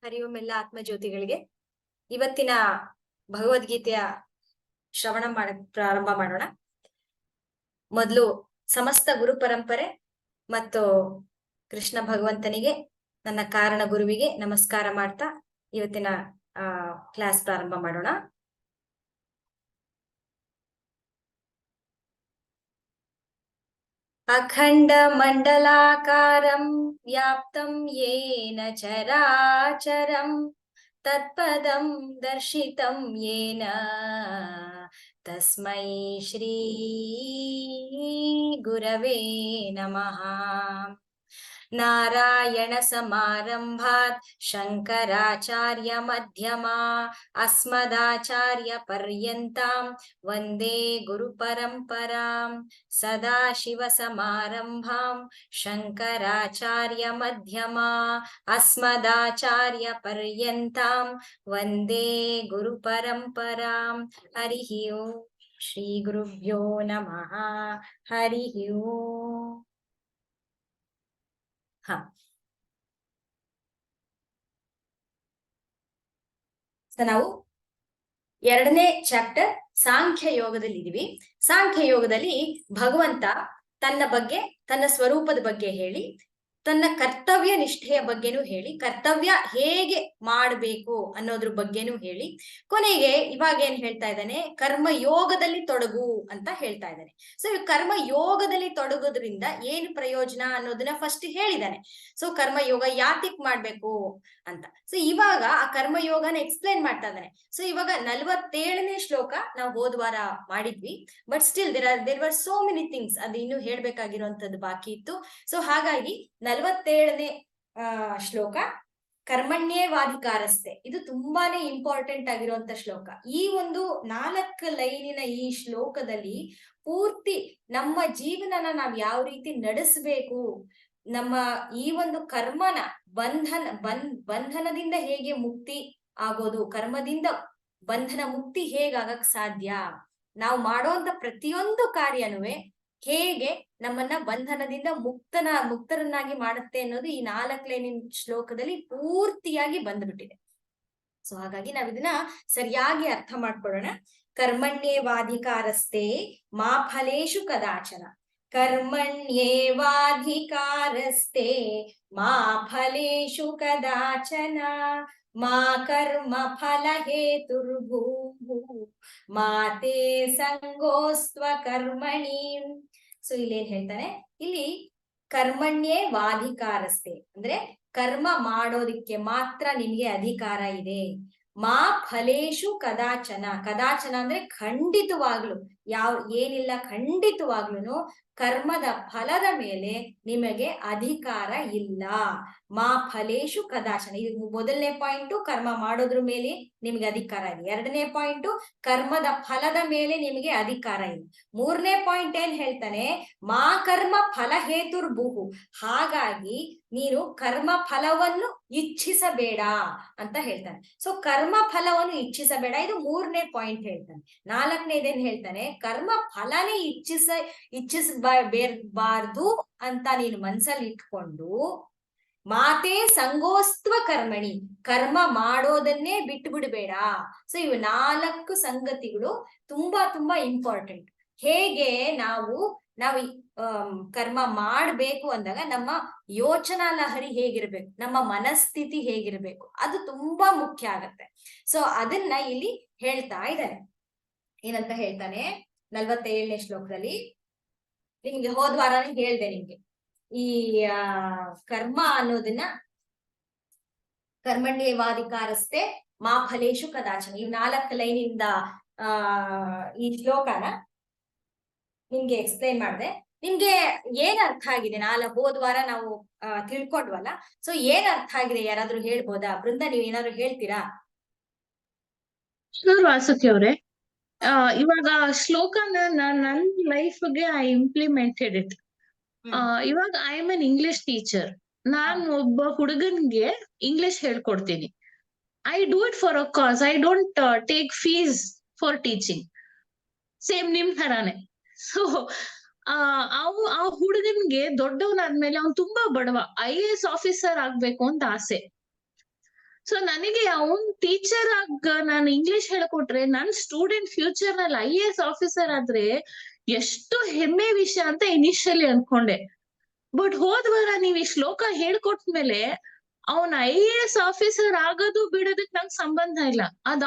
ಹರಿ ಓಂ ಎಲ್ಲ ಆತ್ಮಜ್ಯೋತಿಗಳಿಗೆ ಇವತ್ತಿನ ಭಗವದ್ಗೀತೆಯ ಶ್ರವಣ ಪ್ರಾರಂಭ ಮಾಡೋಣ. ಮೊದಲು ಸಮಸ್ತ ಗುರು ಪರಂಪರೆ ಮತ್ತು ಕೃಷ್ಣ ಭಗವಂತನಿಗೆ, ನನ್ನ ಕಾರಣ ಗುರುವಿಗೆ ನಮಸ್ಕಾರ ಮಾಡ್ತಾ ಇವತ್ತಿನ ಕ್ಲಾಸ್ ಪ್ರಾರಂಭ ಮಾಡೋಣ. ಅಖಂಡ ಮಂಡಲಾಕಾರಂ ವ್ಯಾಪ್ತಂ ಯೇನ ಚರಾಚರಂ ತತ್ಪದಂ ದರ್ಶಿತಂ ಯೇನ ತಸ್ಮೈ ಶ್ರೀ ಗುರವೇ ನಮಃ. ನಾರಾಯಣ ಸಮಾರಂಭಾತ್ ಶಂಕರಾಚಾರ್ಯ ಮಧ್ಯಮಾ ಅಸ್ಮದಾಚಾರ್ಯ ಪರ್ಯಂತಾಂ ವಂದೇ ಗುರು ಪರಂಪರಾಂ. ಸದಾಶಿವ ಸಮಾರಂಭಾಂ ಶಂಕರಾಚಾರ್ಯ ಮಧ್ಯಮಾ ಅಸ್ಮದಾಚಾರ್ಯ ಪರ್ಯಂತಾಂ ವಂದೇ ಗುರು ಪರಂಪರಾಂ. ಹರಿ ಓಂ ಶ್ರೀ ಗುರುಭ್ಯೋ ನಮಃ. ಹರಿ ಓಂ. ನಾವು 2ನೇ ಚಾಪ್ಟರ್ ಸಾಂಖ್ಯ ಯೋಗದಲ್ಲಿ ಇದೀವಿ. ಸಾಂಖ್ಯ ಯೋಗದಲ್ಲಿ ಭಗವಂತ ತನ್ನ ಬಗ್ಗೆ, ತನ್ನ ಸ್ವರೂಪದ ಬಗ್ಗೆ ಹೇಳಿ, ತನ್ನ ಕರ್ತವ್ಯ ನಿಷ್ಠೆಯ ಬಗ್ಗೆನೂ ಹೇಳಿ, ಕರ್ತವ್ಯ ಹೇಗೆ ಮಾಡಬೇಕು ಅನ್ನೋದ್ರ ಬಗ್ಗೆನೂ ಹೇಳಿ, ಕೊನೆಗೆ ಇವಾಗ ಏನ್ ಹೇಳ್ತಾ ಇದ್ದಾನೆ, ಕರ್ಮ ಯೋಗದಲ್ಲಿ ತೊಡಗು ಅಂತ ಹೇಳ್ತಾ ಇದ್ದಾನೆ. ಸೊ ಕರ್ಮ ಯೋಗದಲ್ಲಿ ತೊಡಗೋದ್ರಿಂದ ಏನು ಪ್ರಯೋಜನ ಅನ್ನೋದನ್ನ ಫಸ್ಟ್ ಹೇಳಿದಾನೆ. ಸೊ ಕರ್ಮ ಯೋಗ ಯಾತಿಕ್ ಮಾಡ್ಬೇಕು ಅಂತ. ಸೊ ಇವಾಗ ಆ ಕರ್ಮ ಯೋಗನ ಎಕ್ಸ್ಪ್ಲೈನ್ ಮಾಡ್ತಾ ಇದ್ದಾನೆ. ಸೊ ಇವಾಗ 47ನೇ ಶ್ಲೋಕ ನಾವು ಹೋದ ವಾರ ಮಾಡಿದ್ವಿ. But still there were so many things, ಅದು ಇನ್ನು ಹೇಳ್ಬೇಕಾಗಿರುವಂತದ್ದು ಬಾಕಿ ಇತ್ತು. ಸೊ ಹಾಗಾಗಿ 47ನೇ ಶ್ಲೋಕ ಕರ್ಮಣ್ಯೇವಾಧಿಕಾರಸ್ಥೆ, ಇದು ತುಂಬಾನೇ ಇಂಪಾರ್ಟೆಂಟ್ ಆಗಿರುವಂತ ಶ್ಲೋಕ. ಈ ಒಂದು 4 ಲೈನಿನ ಈ ಶ್ಲೋಕದಲ್ಲಿ ಪೂರ್ತಿ ನಮ್ಮ ಜೀವನನ ನಾವ್ ಯಾವ ರೀತಿ ನಡೆಸಬೇಕು, ನಮ್ಮ ಈ ಒಂದು ಕರ್ಮನ ಬಂಧನದಿಂದ ಹೇಗೆ ಮುಕ್ತಿ ಆಗೋದು, ಕರ್ಮದಿಂದ ಬಂಧನ ಮುಕ್ತಿ ಹೇಗಾಗಕ್ ಸಾಧ್ಯ, ನಾವು ಮಾಡೋಂತ ಪ್ರತಿಯೊಂದು ಕಾರ್ಯನುವೆ ಹೇಗೆ ನಮ್ಮನ್ನ ಬಂಧನದಿಂದ ಮುಕ್ತರನ್ನಾಗಿ ಮಾಡುತ್ತೆ ಅನ್ನೋದು ಈ 4 ಲೈನಿನ ಶ್ಲೋಕದಲ್ಲಿ ಪೂರ್ತಿಯಾಗಿ ಬಂದ್ಬಿಟ್ಟಿದೆ. ಸೊ ಹಾಗಾಗಿ ನಾವ್ ಇದನ್ನ ಸರಿಯಾಗಿ ಅರ್ಥ ಮಾಡ್ಕೊಳ್ಳೋಣ. ಕರ್ಮಣ್ಯೇವಾಧಿಕಾರಸ್ಥೆ ಮಾ ಫಲೇಶು ಕದಾಚನ. ಕರ್ಮಣ್ಯೇವಾಧಿಕಾರಸ್ಥೆ ಮಾ ಫಲೇಶು ಕದಾಚನ ಮಾ ಕರ್ಮ ಫಲ ಹೇತುರ್ಭೂಃ ಮಾತೇ ಸಂಗೋಸ್ತ್ವ ಕರ್ಮಣಿ. ಸೊ ಇಲ್ಲಿ ಏನ್ ಹೇಳ್ತಾನೆ, ಇಲ್ಲಿ ಕರ್ಮಣ್ಯೇ ವಾಧಿಕಾರಸ್ಥೆ ಅಂದ್ರೆ ಕರ್ಮ ಮಾಡೋದಿಕ್ಕೆ ಮಾತ್ರ ನಿನ್ಗೆ ಅಧಿಕಾರ ಇದೆ. ಮಾ ಫಲೇಶು ಕದಾಚನ. ಕದಾಚನ ಅಂದ್ರೆ ಖಂಡಿತವಾಗ್ಲು, ಏನಿಲ್ಲ, ಖಂಡಿತವಾಗ್ಲೂ ಕರ್ಮದ ಫಲದ ಮೇಲೆ ನಿಮಗೆ ಅಧಿಕಾರ ಇಲ್ಲ. ಮಾ ಫಲೇಶು ಕದಾಚನ. ಇದು 1ನೇ ಪಾಯಿಂಟು, ಕರ್ಮ ಮಾಡೋದ್ರ ಮೇಲೆ ನಿಮ್ಗೆ ಅಧಿಕಾರ ಇದೆ. 2ನೇ ಪಾಯಿಂಟು, ಕರ್ಮದ ಫಲದ ಮೇಲೆ ನಿಮಗೆ ಅಧಿಕಾರ ಇದೆ. 3ನೇ ಪಾಯಿಂಟ್ ಏನ್ ಹೇಳ್ತಾನೆ, ಮಾ ಕರ್ಮ ಫಲ ಹೇತುರ್ಭುಹು. ಹಾಗಾಗಿ ನೀನು ಕರ್ಮ ಫಲವನ್ನು ಇಚ್ಛಿಸಬೇಡ ಅಂತ ಹೇಳ್ತಾನೆ. ಸೊ ಕರ್ಮ ಫಲವನ್ನು ಇಚ್ಛಿಸಬೇಡ, ಇದು 3ನೇ ಪಾಯಿಂಟ್ ಹೇಳ್ತಾನೆ. 4ನೇದೇನ್ ಹೇಳ್ತಾನೆ, ಕರ್ಮ ಫಲನೇ ಇಚ್ಛಿಸಬಾರ್ದು ಅಂತ ನೀನು ಮನ್ಸಲ್ಲಿ ಇಟ್ಕೊಂಡು ಮಾತೇ ಸಂಗೋಸ್ತ್ವ ಕರ್ಮಣಿ, ಕರ್ಮ ಮಾಡೋದನ್ನೇ ಬಿಟ್ಟು ಬಿಡಬೇಡ. ಸೊ ಇವು 4 ಸಂಗತಿಗಳು ತುಂಬಾ ತುಂಬಾ ಇಂಪಾರ್ಟೆಂಟ್. ಹೇಗೆ ನಾವು ಕರ್ಮ ಮಾಡ್ಬೇಕು ಅಂದಾಗ ನಮ್ಮ ಯೋಚನಾ ಲಹರಿ ಹೇಗಿರ್ಬೇಕು, ನಮ್ಮ ಮನಸ್ಥಿತಿ ಹೇಗಿರ್ಬೇಕು, ಅದು ತುಂಬಾ ಮುಖ್ಯ ಆಗತ್ತೆ. ಸೊ ಅದನ್ನ ಇಲ್ಲಿ ಹೇಳ್ತಾ ಇದ್ದಾನೆ. ಏನಂತ ಹೇಳ್ತಾನೆ 47ನೇ ಶ್ಲೋಕದಲ್ಲಿ, ನಿಮ್ಗೆ ಹೋದ್ವಾರನೇ ಹೇಳ್ದೆ ನಿಮ್ಗೆ ಈ ಕರ್ಮ ಅನ್ನೋದನ್ನ ಕರ್ಮಣ್ಯೇವಾಧಿಕಾರಸ್ಥೆ ಮಾ ಫಲೇಶು ಕದಾಚನ, ಈ 4 ಲೈನಿಂದ ಈ ಶ್ಲೋಕನ ನಿಮ್ಗೆ ಎಕ್ಸ್ಪ್ಲೈನ್ ಮಾಡಿದೆ. ನಿಮ್ಗೆ ಏನ್ ಅರ್ಥ ಆಗಿದೆ? ಹೋದ್ವಾರ ನಾವು ತಿಳ್ಕೊಂಡ್ವಲ್ಲ, ಸೊ ಏನ್ ಅರ್ಥ ಆಗಿದೆ ಯಾರಾದ್ರೂ ಹೇಳ್ಬೋದಾ? ಬೃಂದ, ನೀವ್ ಏನಾದ್ರು ಹೇಳ್ತೀರಾ? ವಾಸುಕಿ ಅವ್ರೆ, ಇವಾಗ ಶ್ಲೋಕನ ನನ್ ಲೈಫ್ಗೆ ಐ ಇಂಪ್ಲಿಮೆಂಟೆಡ್ ಇಟ್. ಇವಾಗ I am an English teacher. ನಾನು ಒಬ್ಬ ಹುಡುಗನ್ಗೆ ಇಂಗ್ಲಿಷ್ ಹೇಳ್ಕೊಡ್ತೀನಿ. I do it for a cause. I don't take fees for teaching. Same ನಿಮ್ ತರಾನೇ. ಸೊ ಆ ಹುಡುಗನ್ಗೆ ದೊಡ್ಡವನಾದ್ಮೇಲೆ ಅವ್ನು ತುಂಬಾ ಬಡವ, IAS ಆಫೀಸರ್ ಆಗ್ಬೇಕು ಅಂತ ಆಸೆ. ಸೊ ನನಗೆ ಅವನ್ ಟೀಚರ್ ಆಗ ನಾನು ಇಂಗ್ಲಿಷ್ ಹೇಳ್ಕೊಟ್ರೆ ನನ್ ಸ್ಟೂಡೆಂಟ್ ಫ್ಯೂಚರ್ ನಲ್ಲಿ IAS ಆಫೀಸರ್ ಆದ್ರೆ ಎಷ್ಟು ಹೆಮ್ಮೆ ವಿಷಯ ಅಂತ ಇನಿಷಿಯಲಿ ಅನ್ಕೊಂಡೆ. ಬಟ್ ಹೋದ್ವಾರ ನೀವ್ ಈ ಶ್ಲೋಕ ಹೇಳ್ಕೊಟ್ಮೇಲೆ ಅವನ್ IAS ಆಫೀಸರ್ ಆಗೋದು ಬಿಡೋದಕ್ ನಂಗ್ ಸಂಬಂಧ ಇಲ್ಲ. ಅದ್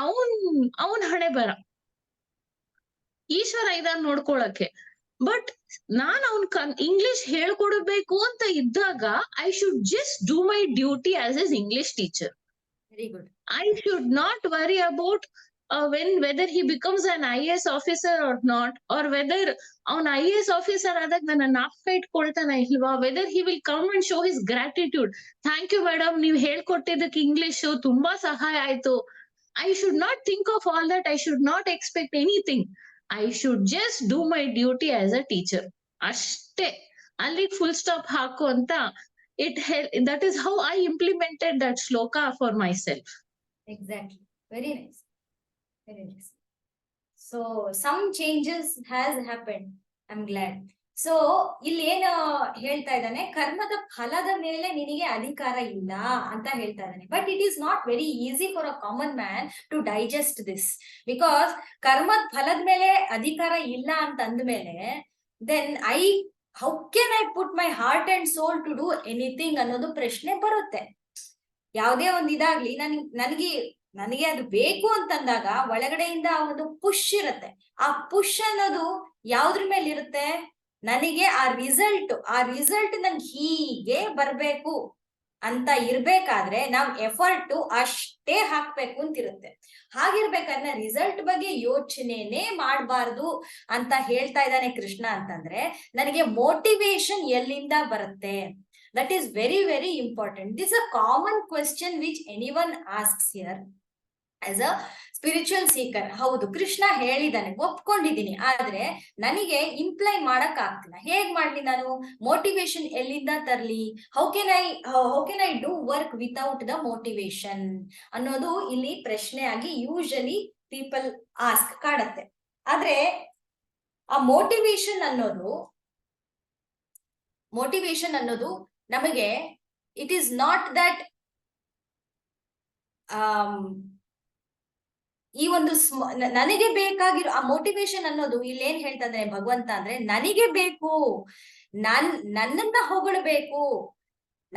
ಅವನ್ ಹಣೆ ಬರ, ಈಶ್ವರ ಇದಾನ್ ನೋಡ್ಕೊಳಕ್ಕೆ. ಬಟ್ ನಾನ್ ಅವ್ನ್ ಇಂಗ್ಲಿಷ್ ಹೇಳ್ಕೊಡ್ಬೇಕು ಅಂತ ಇದ್ದಾಗ I should just do my duty as as English teacher. Very good. I should not worry about whether he becomes an IAS officer or not, or whether ಅವನ್ IAS officer ಆದಾಗ ನನ್ನ ನಾಪ್ಕ ಇಟ್ಕೊಳ್ತಾನ ಇಲ್ವಾ, whether he will come and show his gratitude. Thank you madam, ನೀವ್ ಹೇಳ್ಕೊಟ್ಟಿದ್ದಕ್ಕೆ English ತುಂಬಾ ಸಹಾಯ ಆಯ್ತು. I should not think of all that. I should not expect anything. I should just do my duty as a teacher. ಅಷ್ಟೇ, ಅಲ್ಲಿಗೆ full stop ಹಾಕು ಅಂತ that is how I implemented that shloka for myself. Exactly. Very nice. Very nice. So some changes has happened. I'm glad. So ಇಲ್ಲಿ ಏನು ಹೇಳ್ತಾ ಇದ್ದಾನೆ, ಕರ್ಮದ ಫಲದ ಮೇಲೆ ನಿನಗೆ ಅಧಿಕಾರ ಇಲ್ಲ ಅಂತ ಹೇಳ್ತಾ ಇದ್ದಾನೆ. But it is not very easy for a common man to digest this, because ಕರ್ಮದ ಫಲದ ಮೇಲೆ ಅಧಿಕಾರ ಇಲ್ಲ ಅಂತ ಅಂದ್ಮೇಲೆ then how can I put my heart and soul to do anything ಅನ್ನೋದು ಪ್ರಶ್ನೆ ಬರುತ್ತೆ. ಯಾವುದೇ ಒಂದ್ ಇದಾಗ್ಲಿ ನನಗೆ ಅದು ಬೇಕು ಅಂತಂದಾಗ ಒಳಗಡೆಯಿಂದ ಒಂದು ಪುಷ್ ಇರುತ್ತೆ. ಆ ಪುಷ್ ಅನ್ನೋದು ಯಾವ್ದ್ರ ಮೇಲೆ ಇರುತ್ತೆ, ನನಗೆ ಆ ರಿಸಲ್ಟ್ ನನ್ಗೆ ಹೀಗೆ ಬರ್ಬೇಕು ಅಂತ ಇರ್ಬೇಕಾದ್ರೆ ನಾವ್ ಎಫರ್ಟ್ ಅಷ್ಟೇ ಹಾಕ್ಬೇಕು ಅಂತಿರುತ್ತೆ. ಹಾಗಿರ್ಬೇಕಾದ್ರೆ ರಿಸಲ್ಟ್ ಬಗ್ಗೆ ಯೋಚನೆನೇ ಮಾಡಬಾರ್ದು ಅಂತ ಹೇಳ್ತಾ ಇದ್ದಾನೆ ಕೃಷ್ಣ. ಅಂತಂದ್ರೆ ನನಗೆ ಮೋಟಿವೇಶನ್ ಎಲ್ಲಿಂದ ಬರುತ್ತೆ? That is very, very important. This is a common question which anyone asks here as a spiritual seeker. ಹೌದು, ಕೃಷ್ಣ ಹೇಳಿದಾನೆ, ಒಪ್ಕೊಂಡಿದ್ದೀನಿ, ಆದ್ರೆ ನನಗೆ ಇಂಪ್ಲೈ ಮಾಡಕ್ ಆಗ್ತಿಲ್ಲ. ಹೇಗ್ ಮಾಡ್ಲಿ ನಾನು? ಮೋಟಿವೇಶನ್ ಎಲ್ಲಿಂದ ತರ್ಲಿ? How can I do work without the motivation ಅನ್ನೋದು ಇಲ್ಲಿ ಪ್ರಶ್ನೆ ಆಗಿ ಯೂಶಲಿ ಪೀಪಲ್ ಆಸ್ಕ್ ಕಾಡತ್ತೆ. ಆದ್ರೆ ಆ ಮೋಟಿವೇಶನ್ ಅನ್ನೋದು ನಮಗೆ ಇಟ್ ಈಸ್ ನಾಟ್ ದಟ್ ಈ ಒಂದು ನನಗೆ ಬೇಕಾಗಿರೋ ಆ ಮೋಟಿವೇಶನ್ ಅನ್ನೋದು ಇಲ್ಲಿ ಏನ್ ಹೇಳ್ತಾ ಇದ್ದಾನೆ ಭಗವಂತ ಅಂದ್ರೆ, ನನಗೆ ಬೇಕು, ನನ್ನನ್ನ ಹೊಗಳಬೇಕು,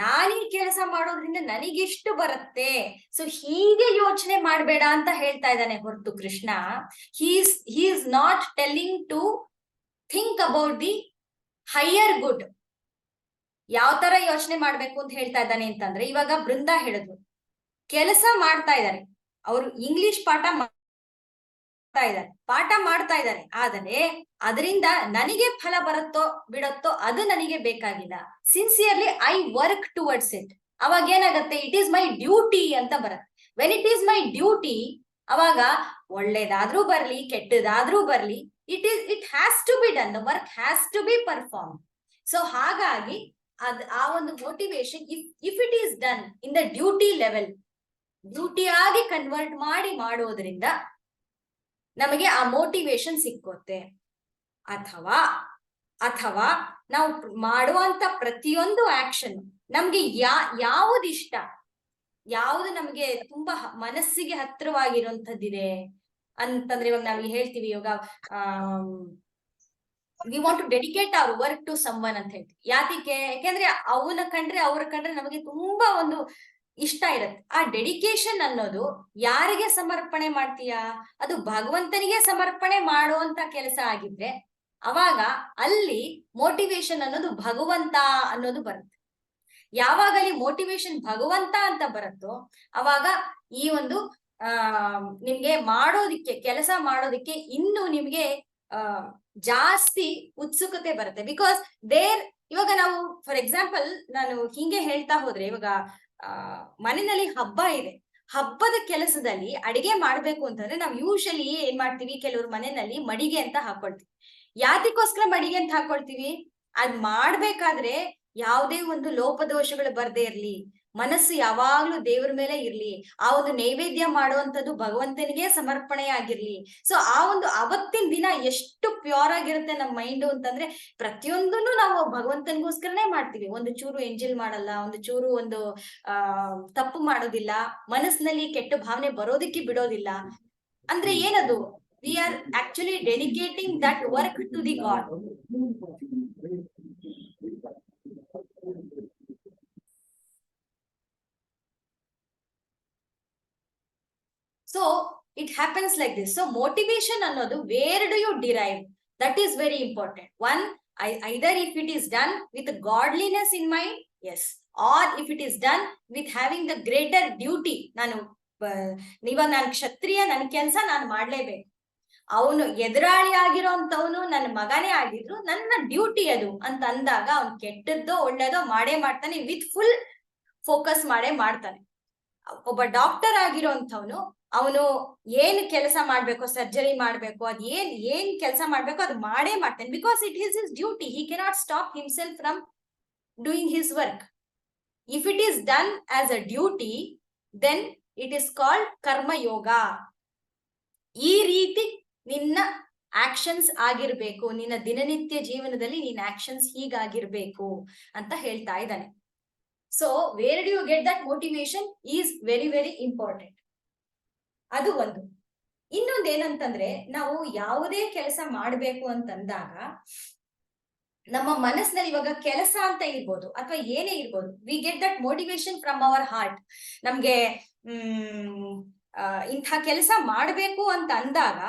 ನಾನೀ ಕೆಲಸ ಮಾಡೋದ್ರಿಂದ ನನಗಿಷ್ಟು ಬರುತ್ತೆ, ಸೊ ಹೀಗೆ ಯೋಚನೆ ಮಾಡ್ಬೇಡ ಅಂತ ಹೇಳ್ತಾ ಇದ್ದಾನೆ ಹೊರತು Krishna he is not telling to think about the higher good. ಯಾವ ತರ ಯೋಚನೆ ಮಾಡ್ಬೇಕು ಅಂತ ಹೇಳ್ತಾ ಇದ್ದಾನೆ ಅಂತಂದ್ರೆ, ಇವಾಗ ಬೃಂದ ಹೇಳಿದ್ರು, ಕೆಲಸ ಮಾಡ್ತಾ ಇದ್ದಾರೆ ಅವರು, ಇಂಗ್ಲಿಷ್ ಪಾಠ ಮಾಡ್ತಾ ಇದ್ದಾರೆ, ಆದರೆ ಅದರಿಂದ ನನಗೆ ಫಲ ಬರುತ್ತೋ ಬಿಡುತ್ತೋ ಅದು ನನಗೆ ಬೇಕಾಗಿಲ್ಲ. Sincerely I work towards it. ಅವಾಗ ಏನಾಗತ್ತೆ, ಇಟ್ ಈಸ್ ಮೈ ಡ್ಯೂಟಿ ಅಂತ ಬರುತ್ತೆ. When it is my duty, ಅವಾಗ ಒಳ್ಳೇದಾದ್ರೂ ಬರ್ಲಿ ಕೆಟ್ಟದಾದ್ರೂ ಬರ್ಲಿ, it has to be done, the work has to be perform. So ಹಾಗಾಗಿ ಆ ಒಂದು motivation if it is done in the duty level, duty ಆಗಿ ಕನ್ವರ್ಟ್ ಮಾಡೋದ್ರಿಂದ ನಮಗೆ ಆ ಮೋಟಿವೇಶನ್ ಸಿಕ್ಕುತ್ತೆ. ಅಥವಾ ನಾವು ಮಾಡುವಂತ ಪ್ರತಿಯೊಂದು ಆಕ್ಷನ್ ನಮ್ಗೆ ಯಾವುದಿಷ್ಟ, ಯಾವುದು ನಮ್ಗೆ ತುಂಬಾ ಮನಸ್ಸಿಗೆ ಹತ್ತಿರವಾಗಿರುವಂತದ್ದಿದೆ ಅಂತಂದ್ರೆ, ಇವಾಗ ನಾವು ಹೇಳ್ತೀವಿ, ಇವಾಗ we want to dedicate our work to someone ಅಂತ ಹೇಳ್ತೀವಿ. ಯಾಕೆಂದ್ರೆ ಅವ್ರ ಕಂಡ್ರೆ ನಮಗೆ ತುಂಬಾ ಒಂದು ಇಷ್ಟ ಇರುತ್ತೆ. ಆ ಡೆಡಿಕೇಶನ್ ಅನ್ನೋದು ಯಾರಿಗೆ ಸಮರ್ಪಣೆ ಮಾಡ್ತೀಯಾ, ಅದು ಭಗವಂತನಿಗೆ ಸಮರ್ಪಣೆ ಮಾಡುವಂತ ಕೆಲಸ ಆಗಿದ್ರೆ ಅವಾಗ ಅಲ್ಲಿ ಮೋಟಿವೇಶನ್ ಅನ್ನೋದು ಭಗವಂತ ಅನ್ನೋದು ಬರುತ್ತೆ. ಯಾವಾಗ ಅಲ್ಲಿ ಮೋಟಿವೇಶನ್ ಭಗವಂತ ಅಂತ ಬರುತ್ತೋ ಅವಾಗ ಈ ಒಂದು ನಿಮ್ಗೆ ಕೆಲಸ ಮಾಡೋದಿಕ್ಕೆ ಇನ್ನು ನಿಮ್ಗೆ ಜಾಸ್ತಿ ಉತ್ಸುಕತೆ ಬರುತ್ತೆ. ಬಿಕಾಸ್ ಇವಾಗ ನಾವು ಫಾರ್ ಎಕ್ಸಾಂಪಲ್ ನಾನು ಹಿಂಗೆ ಹೇಳ್ತಾ ಹೋದ್ರೆ, ಇವಾಗ ಮನೆಯಲ್ಲಿ ಹಬ್ಬ ಇದೆ, ಹಬ್ಬದ ಕೆಲಸದಲ್ಲಿ ಅಡಿಗೆ ಮಾಡ್ಬೇಕು ಅಂತಂದ್ರೆ ನಾವು ಯೂಶಲಿ ಏನ್ ಮಾಡ್ತೀವಿ, ಕೆಲವರು ಮನೆಯಲ್ಲಿ ಮಡಿಗೆ ಅಂತ ಹಾಕೊಳ್ತೀವಿ. ಯಾತಕ್ಕೋಸ್ಕರ ಮಡಿಗೆ ಅಂತ ಹಾಕೊಳ್ತೀವಿ? ಅದ್ ಮಾಡ್ಬೇಕಾದ್ರೆ ಯಾವುದೇ ಒಂದು ಲೋಪದೋಷಗಳು ಬರ್ದೇ ಇರ್ಲಿ, ಮನಸ್ಸು ಯಾವಾಗ್ಲೂ ದೇವ್ರ ಮೇಲೆ ಇರ್ಲಿ, ಆ ಒಂದು ನೈವೇದ್ಯ ಮಾಡುವಂಥದ್ದು ಭಗವಂತನಿಗೆ ಸಮರ್ಪಣೆ ಆಗಿರ್ಲಿ. ಸೊ ಆ ಒಂದು ಅವತ್ತಿನ ದಿನ ಎಷ್ಟು ಪ್ಯೂರ್ ಆಗಿರುತ್ತೆ ನಮ್ಮ ಮೈಂಡ್ ಅಂತಂದ್ರೆ, ಪ್ರತಿಯೊಂದನ್ನು ನಾವು ಭಗವಂತನಿಗೋಸ್ಕರನೇ ಮಾಡ್ತೀವಿ. ಒಂದು ಚೂರು ಎಂಜಲ್ ಮಾಡಲ್ಲ, ಒಂದು ಚೂರು ಒಂದು ತಪ್ಪು ಮಾಡೋದಿಲ್ಲ, ಮನಸ್ಸಿನಲ್ಲಿ ಕೆಟ್ಟ ಭಾವನೆ ಬರೋದಕ್ಕೆ ಬಿಡೋದಿಲ್ಲ. ಅಂದ್ರೆ ಏನದು, we are actually dedicating that work to the God. So it happens like this. So motivation ಅನ್ನೋದು, where do you derive? That is very important. One, either if it is done with godliness in mind, yes, or if it is done with having the greater duty. ಇವಾಗ ನಾನು ಕ್ಷತ್ರಿಯ, ನನ್ನ ಕೆಲಸ ನಾನು ಮಾಡ್ಲೇಬೇಕು. ಅವನು ಎದುರಾಳಿ ಆಗಿರೋಂಥವನು ನನ್ನ ಮಗನೇ ಆಗಿದ್ರು ನನ್ನ ಡ್ಯೂಟಿ ಅದು ಅಂತ ಅಂದಾಗ, ಅವ್ನು ಕೆಟ್ಟದ್ದೋ ಒಳ್ಳೇದೋ ಮಾಡೇ ಮಾಡ್ತಾನೆ, ವಿತ್ ಫುಲ್ ಫೋಕಸ್ ಮಾಡೇ ಮಾಡ್ತಾನೆ. ಒಬ್ಬ ಡಾಕ್ಟರ್ ಆಗಿರೋಂಥವನು, ಅವನು ಏನ್ ಕೆಲಸ ಮಾಡ್ಬೇಕು, ಸರ್ಜರಿ ಮಾಡ್ಬೇಕು, ಅದ್ ಏನ್ ಕೆಲಸ ಮಾಡ್ಬೇಕು ಅದು ಮಾಡೇ ಮಾಡ್ತಾನೆ, because it is his duty. He cannot stop himself from doing his work. If it is done as a duty, then it is called karmayoga. ಈ ರೀತಿ ನಿನ್ನ ಆಕ್ಷನ್ಸ್ ಆಗಿರ್ಬೇಕು, ನಿನ್ನ ದಿನನಿತ್ಯ ಜೀವನದಲ್ಲಿ ನಿನ್ನ ಆಕ್ಷನ್ಸ್ ಹೀಗಾಗಿರ್ಬೇಕು ಅಂತ ಹೇಳ್ತಾ ಇದ್ದಾನೆ. So where do you get that motivation is very very important. ಅದು ಒಂದು. ಇನ್ನೊಂದು ಏನಂತಂದ್ರೆ, ನಾವು ಯಾವುದೇ ಕೆಲಸ ಮಾಡ್ಬೇಕು ಅಂತಂದಾಗ ನಮ್ಮ ಮನಸ್ಸಿನಲ್ಲಿ, ಇವಾಗ ಕೆಲಸ ಅಂತ ಇರ್ಬೋದು ಅಥವಾ ಏನೇ ಇರ್ಬೋದು, we get that motivation from our heart. ನಮ್ಗೆ ಇಂಥ ಕೆಲಸ ಮಾಡ್ಬೇಕು ಅಂತ ಅಂದಾಗ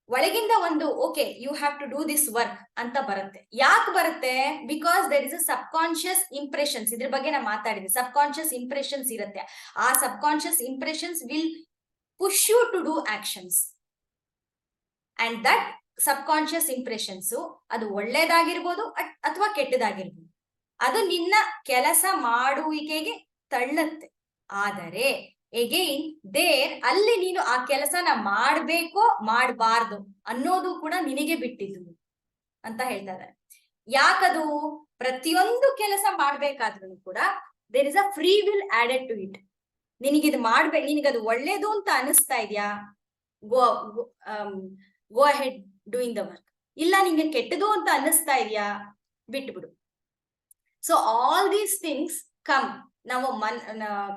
ಒಳಗಿಂದ ಒಂದು okay, you have to do this work ಅಂತ ಬರುತ್ತೆ. ಯಾಕೆ ಬರುತ್ತೆ? Because there is a subconscious impressions. ಇದ್ರ ಬಗ್ಗೆ ನಾನು ಮಾತಾಡಿದೆ. ಸಬ್ ಕಾನ್ಶಿಯಸ್ ಇಂಪ್ರೆಷನ್ಸ್ ಇರುತ್ತೆ. ಆ subconscious impressions will push you to do actions. And that subconscious impressions, ಅದು ಒಳ್ಳೇದಾಗಿರ್ಬೋದು ಅಥವಾ ಕೆಟ್ಟದಾಗಿರ್ಬೋದು, ಅದು ನಿನ್ನ ಕೆಲಸ ಮಾಡುವಿಕೆಗೆ ತಳ್ಳುತ್ತೆ. ಆದರೆ ಎಗೈನ್ ಅಲ್ಲಿ ನೀನು ಆ ಕೆಲಸನ ಮಾಡ್ಬೇಕೋ ಮಾಡಬಾರ್ದು ಅನ್ನೋದು ಕೂಡ ನಿನಗೆ ಬಿಟ್ಟಿದ್ದು ಅಂತ ಹೇಳ್ತಾ ಇದ್ದಾರೆ. ಯಾಕದು? ಪ್ರತಿಯೊಂದು ಕೆಲಸ ಮಾಡ್ಬೇಕಾದ್ರೂ ಕೂಡ there is a free will added to it. ನಿನಗಿದು ಮಾಡ್ಬೇಕು, ನಿನಗದು ಒಳ್ಳೇದು ಅಂತ ಅನಿಸ್ತಾ ಇದೆಯಾ, go ahead doing the work. ಇಲ್ಲ ನಿಂಗೆ ಕೆಟ್ಟದು ಅಂತ ಅನ್ನಿಸ್ತಾ ಇದೆಯಾ, ಬಿಟ್ಬಿಡು. So all these things come. ನಾವು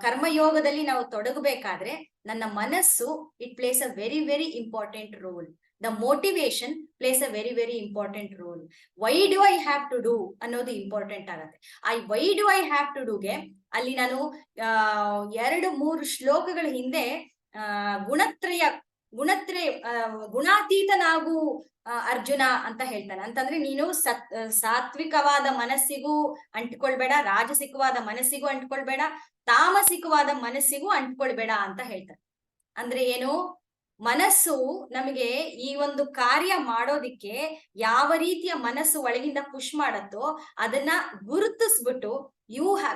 ಕರ್ಮಯೋಗದಲ್ಲಿ ನಾವು ತೊಡಗಬೇಕಾದ್ರೆ ನನ್ನ ಮನಸ್ಸು, it plays a very very important role. The motivation plays a very very important role. Why do I have to do ಅನ್ನೋದು ಇಂಪಾರ್ಟೆಂಟ್ ಆಗುತ್ತೆ. Why do I have to ಡೂಗೆ ಅಲ್ಲಿ ನಾನು 2-3 ಶ್ಲೋಕಗಳ ಹಿಂದೆ ಗುಣಾತೀತನಾಗು ಅರ್ಜುನ ಅಂತ ಹೇಳ್ತಾನೆ. ಅಂತಂದ್ರೆ ನೀನು ಸಾತ್ವಿಕವಾದ ಮನಸ್ಸಿಗೂ ಅಂಟ್ಕೊಳ್ಬೇಡ, ರಾಜಸಿಕವಾದ ಮನಸ್ಸಿಗೂ ಅಂಟ್ಕೊಳ್ಬೇಡ, ತಾಮಸಿಕವಾದ ಮನಸ್ಸಿಗೂ ಅಂಟ್ಕೊಳ್ಬೇಡ ಅಂತ ಹೇಳ್ತಾನೆ. ಅಂದ್ರೆ ಏನು? ಮನಸ್ಸು ನಮಗೆ ಈ ಒಂದು ಕಾರ್ಯ ಮಾಡೋದಿಕ್ಕೆ ಯಾವ ರೀತಿಯ ಮನಸ್ಸು ಒಳಗಿಂದ ಪುಷ್ ಮಾಡತ್ತೋ ಅದನ್ನ ಗುರುತಿಸ್ಬಿಟ್ಟು,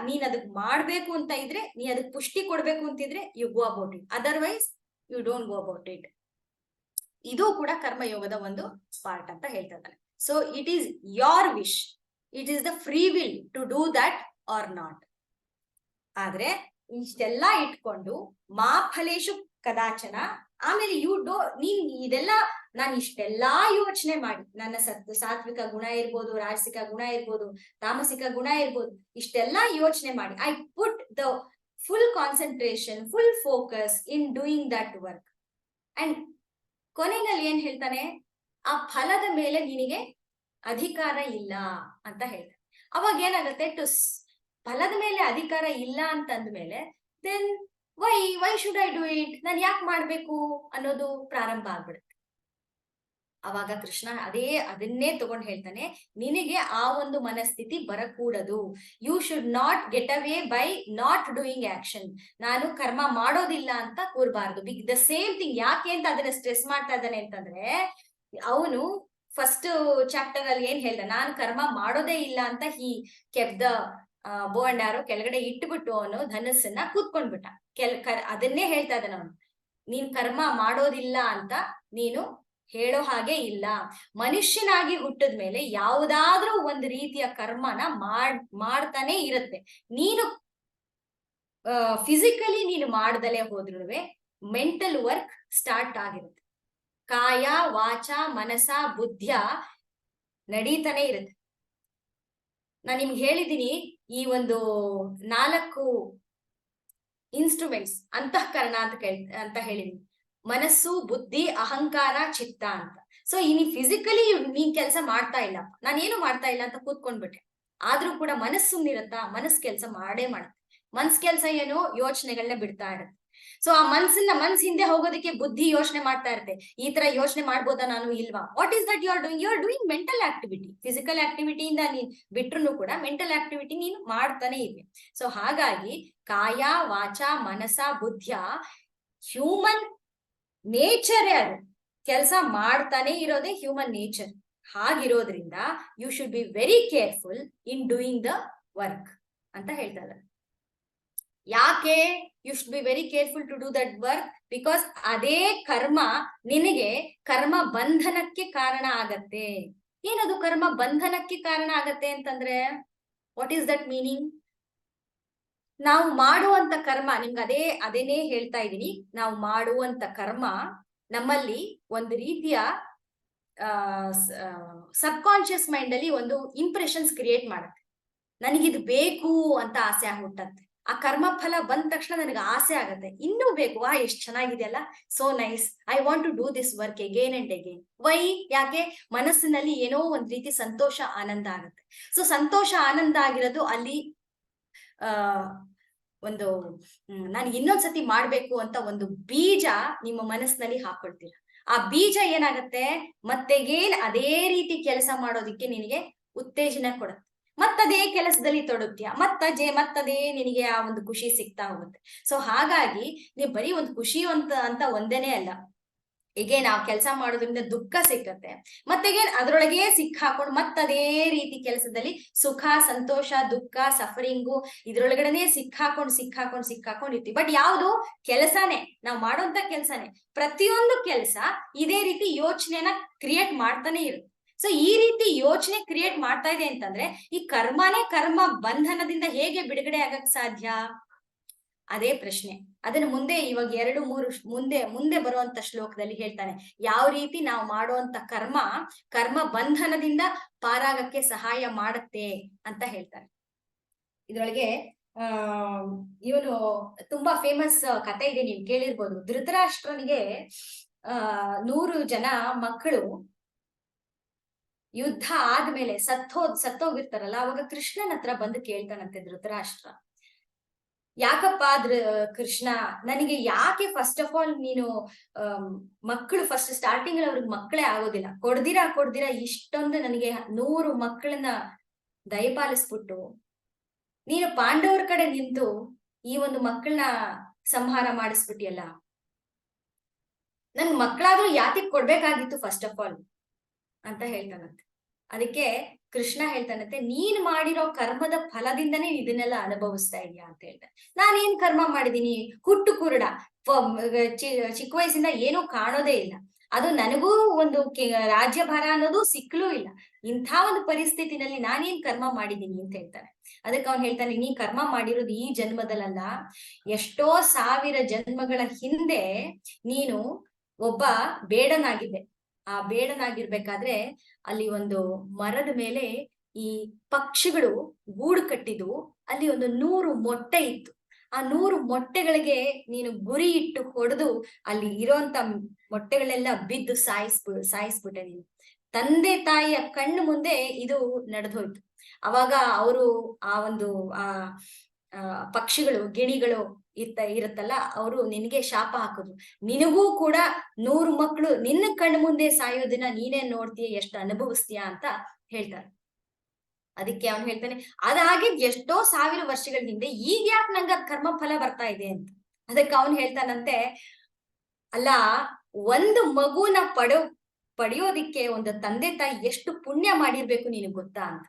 ನೀನ್ ಅದಕ್ ಮಾಡ್ಬೇಕು ಅಂತ ಇದ್ರೆ, ನೀ ಅದಕ್ ಪುಷ್ಟಿ ಕೊಡ್ಬೇಕು ಅಂತಿದ್ರೆ, you go about it, otherwise you don't go about it. ಇದು ಕೂಡ ಕರ್ಮಯೋಗದ ಒಂದು ಪಾರ್ಟ್ ಅಂತ ಹೇಳ್ತಾ ಇದ್ದಾನೆ. So it is your wish, it is the free will to do that or not. ಆದ್ರೆ ಇಷ್ಟೆಲ್ಲ ಇಟ್ಕೊಂಡು ಮಾ ಫಲೇಶು ಕದಾಚನ, ಆಮೇಲೆ ನೀನ್ ಇದೆಲ್ಲ, ನಾನು ಇಷ್ಟೆಲ್ಲಾ ಯೋಚನೆ ಮಾಡಿ, ನನ್ನ ಸಾತ್ವಿಕ ಗುಣ ಇರ್ಬೋದು, ರಾಜಸಿಕ ಗುಣ ಇರ್ಬೋದು, ತಾಮಸಿಕ ಗುಣ ಇರ್ಬೋದು, ಇಷ್ಟೆಲ್ಲಾ ಯೋಚನೆ ಮಾಡಿ, I put the full concentration, full focus in doing that work. And ಕೊನೆಯಲ್ಲಿ ಏನ್ ಹೇಳ್ತಾನೆ? ಆ ಫಲದ ಮೇಲೆ ನಿನಗೆ ಅಧಿಕಾರ ಇಲ್ಲ ಅಂತ ಹೇಳ್ತಾನೆ. ಅವಾಗ ಏನಾಗುತ್ತೆ? ಫಲದ ಮೇಲೆ ಅಧಿಕಾರ ಇಲ್ಲ ಅಂತಂದ್ಮೇಲೆ then why should I do it? ನಾನು ಯಾಕೆ ಮಾಡ್ಬೇಕು ಅನ್ನೋದು ಪ್ರಾರಂಭ ಆಗ್ಬಿಡುತ್ತೆ. ಅವಾಗ ಕೃಷ್ಣ ಅದನ್ನೇ ತಗೊಂಡು ಹೇಳ್ತಾನೆ, ನಿನಗೆ ಆ ಒಂದು ಮನಸ್ಥಿತಿ ಬರಕೂಡದು. You should not get away by not doing action. ನಾನು ಕರ್ಮ ಮಾಡೋದಿಲ್ಲ ಅಂತ ಕೂರ್ಬಾರ್ದು. The same thing. ಯಾಕೆ ಅಂತ ಅದನ್ನ ಸ್ಟ್ರೆಸ್ ಮಾಡ್ತಾ ಇದ್ದಾನೆ ಅಂತಂದ್ರೆ, ಅವನು ಫಸ್ಟ್ ಚಾಪ್ಟರ್ ಅಲ್ಲಿ ಏನ್ ಹೇಳ್ದ, ನಾನು ಕರ್ಮ ಮಾಡೋದೇ ಇಲ್ಲ ಅಂತ ಕೆಪ್ ದ ಬೋ ಅಂಡ್ ಆರೋ ಕೆಳಗಡೆ ಇಟ್ಬಿಟ್ಟು ಅವನು ಧನಸ್ಸನ್ನ ಕೂತ್ಕೊಂಡ್ಬಿಟ್ಟ. ಅದನ್ನೇ ಹೇಳ್ತಾ ಇದ್ದಾನ ಅವನು, ನೀನ್ ಕರ್ಮ ಮಾಡೋದಿಲ್ಲ ಅಂತ ನೀನು ಹೇಳೋ ಹಾಗೆ ಇಲ್ಲ. ಮನುಷ್ಯನಾಗಿ ಹುಟ್ಟಿದ್ಮೇಲೆ ಯಾವುದಾದ್ರೂ ಒಂದು ರೀತಿಯ ಕರ್ಮನ ಮಾಡ್ತಾನೆ ಇರುತ್ತೆ. ನೀನು ಫಿಸಿಕಲಿ ನೀನು ಮಾಡ್ದಲೇ ಹೋದ್ರು ಮೆಂಟಲ್ ವರ್ಕ್ ಸ್ಟಾರ್ಟ್ ಆಗಿರುತ್ತೆ. ಕಾಯ ವಾಚ ಮನಸ ಬುದ್ಧಿಯ ನಡೀತಾನೆ ಇರುತ್ತೆ. ನಾನು ನಿಮ್ಗೆ ಹೇಳಿದ್ದೀನಿ ಈ ಒಂದು 4 ಇನ್ಸ್ಟ್ರೂಮೆಂಟ್ಸ್ ಅಂತಃಕರಣ ಅಂತ ಹೇಳಿದೀನಿ. ಮನಸ್ಸು, ಬುದ್ಧಿ, ಅಹಂಕಾರ, ಚಿತ್ತ ಅಂತ. ಸೊ ಈ ಫಿಸಿಕಲಿ ನೀನ್ ಕೆಲಸ ಮಾಡ್ತಾ ಇಲ್ಲ, ನಾನೇನು ಮಾಡ್ತಾ ಇಲ್ಲ ಅಂತ ಕೂತ್ಕೊಂಡ್ಬಿಟ್ಟೆ, ಆದ್ರೂ ಕೂಡ ಮನಸ್ಸು ಇರತ್ತಾ? ಮನಸ್ ಕೆಲಸ ಮಾಡೇ ಮಾಡುತ್ತೆ. ಮನ್ಸ್ ಕೆಲಸ ಏನು? ಯೋಚನೆಗಳನ್ನ ಬಿಡ್ತಾ ಇರುತ್ತೆ. ಸೊ ಆ ಮನ್ಸ್ ಹಿಂದೆ ಹೋಗೋದಕ್ಕೆ ಬುದ್ಧಿ ಯೋಚನೆ ಮಾಡ್ತಾ ಇರುತ್ತೆ, ಈ ತರ ಯೋಚನೆ ಮಾಡ್ಬೋದಾ ನಾನು ಇಲ್ವಾ? What is that you are doing mental activity. Physical ಆಕ್ಟಿವಿಟಿಯಿಂದ ನೀನ್ ಬಿಟ್ರು ಕೂಡ ಮೆಂಟಲ್ ಆಕ್ಟಿವಿಟಿ ನೀನು ಮಾಡ್ತಾನೆ ಇದ್ವಿ. ಸೊ ಹಾಗಾಗಿ ಕಾಯ ವಾಚ ಮನಸ ಬುದ್ಧಿಯ ಹ್ಯೂಮನ್ ನೇಚರೇ ಅದು, ಕೆಲಸ ಮಾಡ್ತಾನೆ ಇರೋದೇ ಹ್ಯೂಮನ್ ನೇಚರ್. ಹಾಗಿರೋದ್ರಿಂದ you should be very careful in doing the work ಅಂತ ಹೇಳ್ತಾ ಇದ್ದಾರೆ. ಯಾಕೆ you should be very careful to do that work? Because ಅದೇ ಕರ್ಮ ನಿನಗೆ ಕರ್ಮ ಬಂಧನಕ್ಕೆ ಕಾರಣ ಆಗತ್ತೆ. ಏನದು ಕರ್ಮ ಬಂಧನಕ್ಕೆ ಕಾರಣ ಆಗತ್ತೆ ಅಂತಂದ್ರೆ ವಾಟ್ ಈಸ್ ದಟ್ ಮೀನಿಂಗ್? ನಾವು ಮಾಡುವಂತ ಕರ್ಮ, ನಿಮ್ಗೆ ಅದೇನೇ ಹೇಳ್ತಾ ಇದ್ದೀನಿ, ನಾವು ಮಾಡುವಂತ ಕರ್ಮ ನಮ್ಮಲ್ಲಿ ಒಂದು ರೀತಿಯ ಸಬ್ ಕಾನ್ಶಿಯಸ್ ಮೈಂಡ್ ಅಲ್ಲಿ ಒಂದು ಇಂಪ್ರೆಷನ್ಸ್ ಕ್ರಿಯೇಟ್ ಮಾಡುತ್ತೆ. ನನಗಿದು ಬೇಕು ಅಂತ ಆಸೆ ಹುಟ್ಟತ್ತೆ. ಆ ಕರ್ಮ ಫಲ ಬಂದ ತಕ್ಷಣ ನನಗೆ ಆಸೆ ಆಗತ್ತೆ, ಇನ್ನೂ ಬೇಕು, ಎಷ್ಟು ಚೆನ್ನಾಗಿದೆ ಅಲ್ಲ, so nice, I want to do this work again and again. Why? ಯಾಕೆ? ಮನಸ್ಸಿನಲ್ಲಿ ಏನೋ ಒಂದ್ ರೀತಿ ಸಂತೋಷ ಆನಂದ ಆಗುತ್ತೆ. ಸೊ ಸಂತೋಷ ಆನಂದ ಆಗಿರೋದು ಅಲ್ಲಿ ಒಂದು ನಾನು ಇನ್ನೊಂದ್ಸತಿ ಮಾಡ್ಬೇಕು ಅಂತ ಒಂದು ಬೀಜ ನಿಮ್ಮ ಮನಸ್ಸಿನಲ್ಲಿ ಹಾಕೊಳ್ತೀರ. ಆ ಬೀಜ ಏನಾಗತ್ತೆ, ಮತ್ತೆಗೇನ್ ಅದೇ ರೀತಿ ಕೆಲಸ ಮಾಡೋದಿಕ್ಕೆ ನಿನಗೆ ಉತ್ತೇಜನ ಕೊಡುತ್ತೆ. ಮತ್ತದೇ ಕೆಲಸದಲ್ಲಿ ತೊಡಗ್ತೀಯ, ಮತ್ತದೇ ನಿನಗೆ ಆ ಒಂದು ಖುಷಿ ಸಿಗ್ತಾ ಹೋಗುತ್ತೆ. ಸೊ ಹಾಗಾಗಿ ನೀವು ಬರೀ ಒಂದು ಖುಷಿ ಅಂತ ಒಂದೇನೆ ಅಲ್ಲ, ಹೀಗೆ ನಾವು ಕೆಲಸ ಮಾಡೋದ್ರಿಂದ ದುಃಖ ಸಿಕ್ಕತ್ತೆ, ಮತ್ತೆಗೇನ್ ಅದ್ರೊಳಗೆ ಸಿಕ್ಕಾಕೊಂಡು ಮತ್ತದೇ ರೀತಿ ಕೆಲಸದಲ್ಲಿ ಸುಖ ಸಂತೋಷ ದುಃಖ ಸಫರಿಂಗು ಇದ್ರೊಳಗಡೆನೆ ಸಿಕ್ಕಾಕೊಂಡು ಇರ್ತೀವಿ. ಬಟ್ ಯಾವುದು? ಕೆಲಸನೇ, ನಾವು ಮಾಡೋಂತ ಕೆಲಸನೇ. ಪ್ರತಿಯೊಂದು ಕೆಲಸ ಇದೇ ರೀತಿ ಯೋಚನೆನ ಕ್ರಿಯೇಟ್ ಮಾಡ್ತಾನೆ ಇರುತ್ತೆ. ಸೊ ಈ ರೀತಿ ಯೋಚನೆ ಕ್ರಿಯೇಟ್ ಮಾಡ್ತಾ ಇದೆ ಅಂತಂದ್ರೆ ಈ ಕರ್ಮನೇ ಕರ್ಮ ಬಂಧನದಿಂದ ಹೇಗೆ ಬಿಡುಗಡೆ ಆಗಕ್ ಸಾಧ್ಯ? ಅದೇ ಪ್ರಶ್ನೆ. ಅದನ್ನ ಮುಂದೆ ಇವಾಗ 2-3 ಮುಂದೆ ಬರುವಂತ ಶ್ಲೋಕದಲ್ಲಿ ಹೇಳ್ತಾನೆ, ಯಾವ ರೀತಿ ನಾವು ಮಾಡುವಂತ ಕರ್ಮ ಬಂಧನದಿಂದ ಪಾರಾಗಕ್ಕೆ ಸಹಾಯ ಮಾಡುತ್ತೆ ಅಂತ ಹೇಳ್ತಾರೆ. ಇದ್ರೊಳಗೆ ಇವನು ತುಂಬಾ ಫೇಮಸ್ ಕತೆ ಇದೆ, ನೀವು ಕೇಳಿರ್ಬೋದು. ಧೃತರಾಷ್ಟ್ರನಿಗೆ 100 ಜನ ಮಕ್ಕಳು ಯುದ್ಧ ಆದ್ಮೇಲೆ ಸತ್ತೋಗಿರ್ತಾರಲ್ಲ, ಅವಾಗ ಕೃಷ್ಣನ ಹತ್ರ ಬಂದು ಕೇಳ್ತಾನಂತೆ ಧೃತರಾಷ್ಟ್ರ, ಯಾಕಪ್ಪ ಕೃಷ್ಣ, ನನಗೆ ಯಾಕೆ ಫಸ್ಟ್ ಆಫ್ ಆಲ್ ನೀನು ಮಕ್ಕಳು ಫಸ್ಟ್ ಸ್ಟಾರ್ಟಿಂಗ್ ಅವ್ರಿಗೆ ಮಕ್ಕಳೇ ಆಗೋದಿಲ್ಲ, ಕೊಡ್ದಿರಾ ಇಷ್ಟೊಂದು ನನಗೆ 100 ಮಕ್ಕಳನ್ನ ದಯಪಾಲಿಸ್ಬಿಟ್ಟು ನೀನು ಪಾಂಡವರ ಕಡೆ ನಿಂತು ಈ ಒಂದು ಮಕ್ಕಳನ್ನ ಸಂಹಾರ ಮಾಡಿಸ್ಬಿಟ್ಟಿಯಲ್ಲ, ನನ್ ಮಕ್ಕಳಾದ್ರೂ ಯಾತಿಗ್ ಕೊಡ್ಬೇಕಾಗಿತ್ತು ಫಸ್ಟ್ ಆಫ್ ಆಲ್ ಅಂತ ಹೇಳ್ತಾನಂತೆ. ಅದಕ್ಕೆ ಕೃಷ್ಣ ಹೇಳ್ತಾನಂತೆ, ನೀನ್ ಮಾಡಿರೋ ಕರ್ಮದ ಫಲದಿಂದನೇ ಇದನ್ನೆಲ್ಲ ಅನುಭವಿಸ್ತಾ ಇದೀಯಾ ಅಂತ ಹೇಳ್ತಾನೆ. ನಾನೇನ್ ಕರ್ಮ ಮಾಡಿದೀನಿ? ಹುಟ್ಟು ಕುರುಡ, ಚಿಕ್ಕ ವಯಸ್ಸಿಂದ ಏನೂ ಕಾಣೋದೇ ಇಲ್ಲ, ಅದು ನನಗೂ ಒಂದು ರಾಜ್ಯಭಾರ ಅನ್ನೋದು ಸಿಕ್ಲೂ ಇಲ್ಲ, ಇಂಥ ಒಂದು ಪರಿಸ್ಥಿತಿನಲ್ಲಿ ನಾನೇನ್ ಕರ್ಮ ಮಾಡಿದೀನಿ ಅಂತ ಹೇಳ್ತಾನೆ. ಅದಕ್ಕೆ ಅವ್ನು ಹೇಳ್ತಾನೆ, ನೀ ಕರ್ಮ ಮಾಡಿರೋದು ಈ ಜನ್ಮದಲ್ಲ, ಎಷ್ಟೋ 1000 ಜನ್ಮಗಳ ಹಿಂದೆ ನೀನು ಒಬ್ಬ ಬೇಡನಾಗಿದ್ದೆ. ಆ ಬೇಡನಾಗಿರ್ಬೇಕಾದ್ರೆ ಅಲ್ಲಿ ಒಂದು ಮರದ ಮೇಲೆ ಈ ಪಕ್ಷಿಗಳು ಗೂಡು ಕಟ್ಟಿದ್ವು, ಅಲ್ಲಿ ಒಂದು 100 ಮೊಟ್ಟೆ ಇತ್ತು. ಆ 100 ಮೊಟ್ಟೆಗಳಿಗೆ ನೀನು ಗುರಿ ಇಟ್ಟು ಹೊಡೆದು ಅಲ್ಲಿ ಇರೋಂತ ಮೊಟ್ಟೆಗಳೆಲ್ಲ ಬಿದ್ದು ಸಾಯಿಸ್ಬಿಟ್ಟೆ ನೀನು. ತಂದೆ ತಾಯಿಯ ಕಣ್ಣು ಮುಂದೆ ಇದು ನಡೆದೋಯ್ತು. ಅವಾಗ ಅವರು ಆ ಒಂದು ಪಕ್ಷಿಗಳು ಗಿಣಿಗಳು ಇರುತ್ತಲ್ಲ, ಅವರು ನಿನಗೆ ಶಾಪ ಹಾಕಿದ್ರು, ನಿನಗೂ ಕೂಡ 100 ಮಕ್ಕಳು ನಿನ್ನ ಕಣ್ಣು ಮುಂದೆ ಸಾಯೋದನ್ನ ನೀನೇ ನೋಡ್ತೀಯ, ಎಷ್ಟು ಅನುಭವಿಸ್ತೀಯ ಅಂತ ಹೇಳ್ತಾರೆ. ಅದಕ್ಕೆ ಅವನು ಹೇಳ್ತಾನೆ, ಅದಾಗಿದ್ ಎಷ್ಟೋ 1000 ವರ್ಷಗಳ ಹಿಂದೆ, ಈಗ ಯಾಕೆ ನಂಗೆ ಕರ್ಮ ಫಲ ಬರ್ತಾ ಇದೆ ಅಂತ. ಅದಕ್ಕೆ ಅವನು ಹೇಳ್ತಾನಂತೆ, ಅಲ್ಲ, ಒಂದು ಮಗುನ ಪಡೆಯೋದಿಕ್ಕೆ ಒಂದು ತಂದೆ ತಾಯಿ ಎಷ್ಟು ಪುಣ್ಯ ಮಾಡಿರ್ಬೇಕು ನಿನಗೆ ಗೊತ್ತಾ ಅಂತ.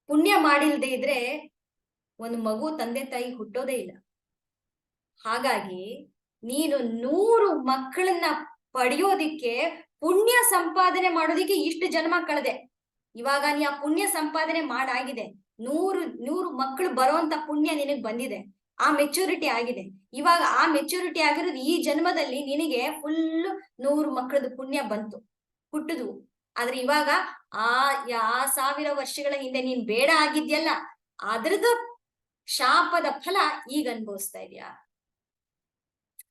ಪುಣ್ಯ ಮಾಡಿಲ್ದೇ ಇದ್ರೆ ಒಂದು ಮಗು ತಂದೆ ತಾಯಿ ಹುಟ್ಟೋದೇ ಇಲ್ಲ. ಹಾಗಾಗಿ ನೀನು 100 ಮಕ್ಕಳನ್ನ ಪಡೆಯೋದಿಕ್ಕೆ, ಪುಣ್ಯ ಸಂಪಾದನೆ ಮಾಡೋದಿಕ್ಕೆ ಇಷ್ಟು ಜನ್ಮ ಕಳೆದೆ. ಇವಾಗ ನೀ ಆ ಪುಣ್ಯ ಸಂಪಾದನೆ ಮಾಡಾಗಿದೆ, 100 ಮಕ್ಕಳು ಬರೋಂತ ಪುಣ್ಯ ನಿನಗ್ ಬಂದಿದೆ, ಆ ಮೆಚುರಿಟಿ ಆಗಿದೆ. ಇವಾಗ ಆ ಮೆಚುರಿಟಿ ಆಗಿರೋದು ಈ ಜನ್ಮದಲ್ಲಿ ನಿನಗೆ ಫುಲ್ 100 ಮಕ್ಕಳದು ಪುಣ್ಯ ಬಂತು, ಹುಟ್ಟುದು. ಆದ್ರೆ ಇವಾಗ ಆ 1000 ವರ್ಷಗಳ ಹಿಂದೆ ನೀನ್ ಬೇಡ ಆಗಿದ್ಯಲ್ಲ, ಅದ್ರದ್ದು ಶಾಪದ ಫಲ ಈಗ ಅನುಭವಿಸ್ತಾ ಇದೆಯಾ.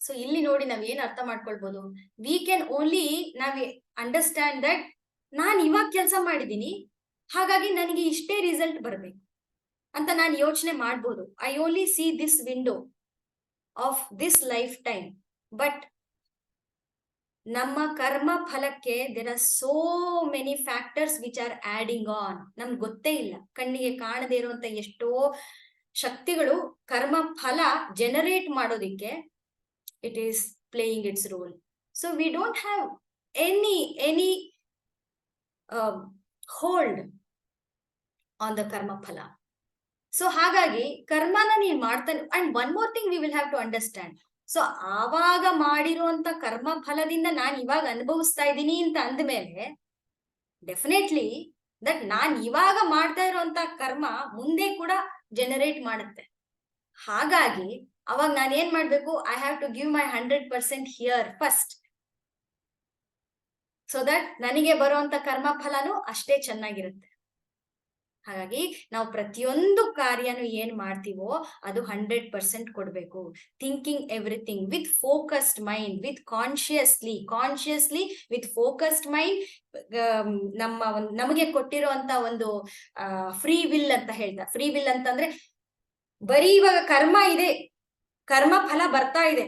ಸೊ ಇಲ್ಲಿ ನೋಡಿ ನಾವ್ ಏನ್ ಅರ್ಥ ಮಾಡ್ಕೊಳ್ಬಹುದು, ವಿ ಕ್ಯಾನ್ ಓನ್ಲಿ ನಾವ್ ಅಂಡರ್ಸ್ಟ್ಯಾಂಡ್ ದಟ್ ನಾನ್ ಇವಾಗ ಕೆಲಸ ಮಾಡಿದೀನಿ, ಹಾಗಾಗಿ ನನಗೆ ಇಷ್ಟೇ ರಿಸಲ್ಟ್ ಬರ್ಬೇಕು ಅಂತ ನಾನು ಯೋಚನೆ ಮಾಡ್ಬೋದು. I only see this window of this lifetime. But ನಮ್ಮ ಕರ್ಮ ಫಲಕ್ಕೆ there are so many factors which are adding on. ನಮ್ಗೆ ಗೊತ್ತೇ ಇಲ್ಲ, ಕಣ್ಣಿಗೆ ಕಾಣದೇ ಇರುವಂತ ಎಷ್ಟೋ ಶಕ್ತಿಗಳು ಕರ್ಮ ಫಲ ಜನರೇಟ್ ಮಾಡೋದಿಕ್ಕೆ it is playing its role. So we don't have any hold on the karma phala. So ಹಾಗಾಗಿ ಕರ್ಮನ ನೀನ್ ಮಾಡ್ತಾನೆ. And one more thing we will have to understand. So ಆವಾಗ ಮಾಡಿರುವಂತ ಕರ್ಮ ಫಲದಿಂದ ನಾನು ಇವಾಗ ಅನುಭವಿಸ್ತಾ ಇದ್ದೀನಿ ಅಂತ ಅಂದ್ಮೇಲೆ ಡೆಫಿನೆಟ್ಲಿ ದಟ್ ನಾನ್ ಇವಾಗ ಮಾಡ್ತಾ ಇರುವಂತ ಕರ್ಮ ಮುಂದೆ ಕೂಡ ಜನರೇಟ್ ಮಾಡುತ್ತೆ. ಹಾಗಾಗಿ ಅವಾಗ ನಾನು ಏನ್ ಮಾಡ್ಬೇಕು, I have to give my 100% here first, so that ನನಗೆ ಬರುವಂತ ಕರ್ಮ ಫಲನು ಅಷ್ಟೇ ಚೆನ್ನಾಗಿರುತ್ತೆ. ಹಾಗಾಗಿ ನಾವು ಪ್ರತಿಯೊಂದು ಕಾರ್ಯನು ಏನ್ ಮಾಡ್ತೀವೋ ಅದು 100% ಕೊಡ್ಬೇಕು. Thinking everything with focused mind, with consciously with focused mind. ನಮಗೆ ಕೊಟ್ಟಿರುವಂತ ಒಂದು ಫ್ರೀ ವಿಲ್ ಅಂತ ಹೇಳ್ತಾ, ಫ್ರೀ ವಿಲ್ ಅಂತಂದ್ರೆ ಬರೀ ಇವಾಗ ಕರ್ಮ ಇದೆ, ಕರ್ಮ ಫಲ ಬರ್ತಾ ಇದೆ,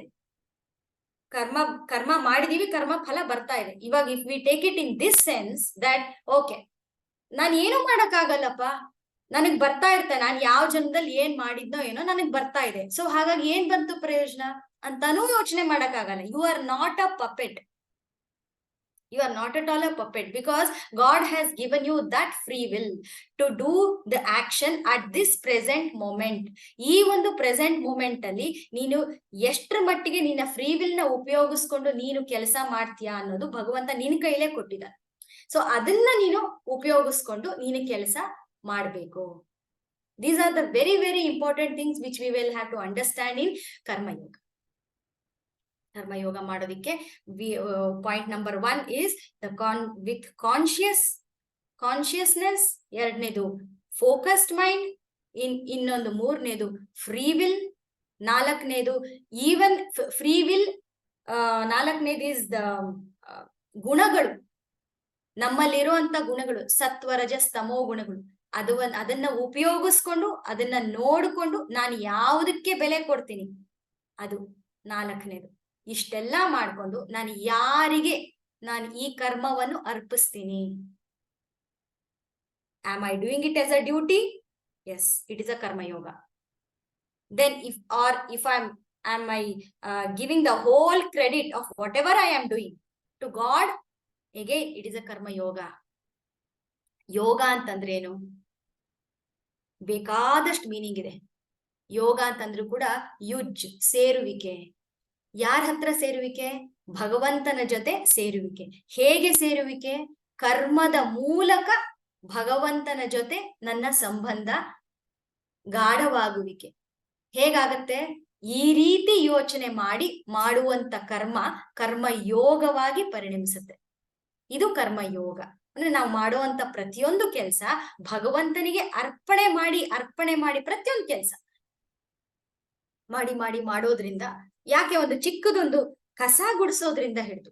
ಕರ್ಮ ಮಾಡಿದೀವಿ, ಕರ್ಮ ಫಲ ಬರ್ತಾ ಇದೆ. ಇವಾಗ if we take it in this sense that okay, ನಾನು ಏನು ಮಾಡಕ್ಕಾಗಲ್ಲಪ್ಪ, ನನಗ್ ಬರ್ತಾ ಇರ್ತೆ, ನಾನು ಯಾವ ಜನ್ಮದಲ್ಲಿ ಏನ್ ಮಾಡಿದ್ನೋ ಏನೋ ನನಗ್ ಬರ್ತಾ ಇದೆ, ಸೊ ಹಾಗಾಗಿ ಏನ್ ಬಂತು ಪ್ರಯೋಜನ ಅಂತಾನೂ ಯೋಚನೆ ಮಾಡಕ್ಕಾಗಲ್ಲ. You are not a puppet. You are not at all a puppet, because God has given you that free will to do the action at this present moment. ಈ ಒಂದು ಪ್ರೆಸೆಂಟ್ ಮೂಮೆಂಟ್ ಅಲ್ಲಿ ನೀನು ಎಷ್ಟರ ಮಟ್ಟಿಗೆ ನಿನ್ನ ಫ್ರೀ ವಿಲ್ ನ ಉಪಯೋಗಿಸ್ಕೊಂಡು ನೀನು ಕೆಲಸ ಮಾಡ್ತೀಯಾ ಅನ್ನೋದು ಭಗವಂತ ನಿನ್ ಕೈಲೇ ಕೊಟ್ಟಿದ್ದಾನೆ. ಸೊ ಅದನ್ನ ನೀನು ಉಪಯೋಗಿಸ್ಕೊಂಡು ನೀನು ಕೆಲಸ ಮಾಡ್ಬೇಕು. These are the very very important things which we will have to understand in ಕರ್ಮಯೋಗ. ಕರ್ಮಯೋಗ ಮಾಡೋದಿಕ್ಕೆ point number 1 is with consciousness, 2ನೇದು ಫೋಕಸ್ಡ್ ಮೈಂಡ್, ಇನ್ನೊಂದು 3ನೇದು ಫ್ರೀ ವಿಲ್, 4ನೇದು ಈವನ್ ಫ್ರೀ ವಿಲ್, 4ನೇದು ಇಸ್ ದ ಗುಣಗಳು, ನಮ್ಮಲ್ಲಿರುವಂತ ಗುಣಗಳು, ಸತ್ವ ರಜಸ್ ತಮೋ ಗುಣಗಳು. ಅದನ್ನ ಉಪಯೋಗಿಸ್ಕೊಂಡು ಅದನ್ನ ನೋಡಿಕೊಂಡು ನಾನು ಯಾವುದಕ್ಕೆ ಬೆಲೆ ಕೊಡ್ತೀನಿ, ಅದು 4ನೇದು. ಇಷ್ಟೆಲ್ಲ ಮಾಡ್ಕೊಂಡು ನಾನು ಯಾರಿಗೆ ನಾನು ಈ ಕರ್ಮವನ್ನು ಅರ್ಪಿಸ್ತೀನಿ. Am I doing it as a duty? Yes, it is a ಕರ್ಮಯೋಗ. Then if am I giving the whole credit of whatever I am doing to God? Again, it is a karma yoga. ಯೋಗ ಅಂತಂದ್ರೆ ಏನು? ಬೇಕಾದಷ್ಟು meaning ಇದೆ. ಯೋಗ ಅಂತಂದ್ರೂ ಕೂಡ ಯುಜ್, ಸೇರುವಿಕೆ. ಯಾರ ಹತ್ರ ಸೇರುವಿಕೆ? ಭಗವಂತನ ಜೊತೆ ಸೇರುವಿಕೆ. ಹೇಗೆ ಸೇರುವಿಕೆ? ಕರ್ಮದ ಮೂಲಕ ಭಗವಂತನ ಜೊತೆ ನನ್ನ ಸಂಬಂಧ ಗಾಢವಾಗುವಿಕೆ. ಹೇಗಾಗತ್ತೆ? ಈ ರೀತಿ ಯೋಚನೆ ಮಾಡಿ ಮಾಡುವಂತ ಕರ್ಮ ಯೋಗವಾಗಿ ಪರಿಣಮಿಸುತ್ತೆ. ಇದು ಕರ್ಮಯೋಗ. ಅಂದ್ರೆ ನಾವು ಮಾಡುವಂತ ಪ್ರತಿಯೊಂದು ಕೆಲಸ ಭಗವಂತನಿಗೆ ಅರ್ಪಣೆ ಮಾಡಿ ಪ್ರತಿಯೊಂದು ಕೆಲಸ ಮಾಡಿ ಮಾಡೋದ್ರಿಂದ, ಯಾಕೆ ಒಂದು ಚಿಕ್ಕದೊಂದು ಕಸ ಗುಡಿಸೋದ್ರಿಂದ ಹಿಡಿದು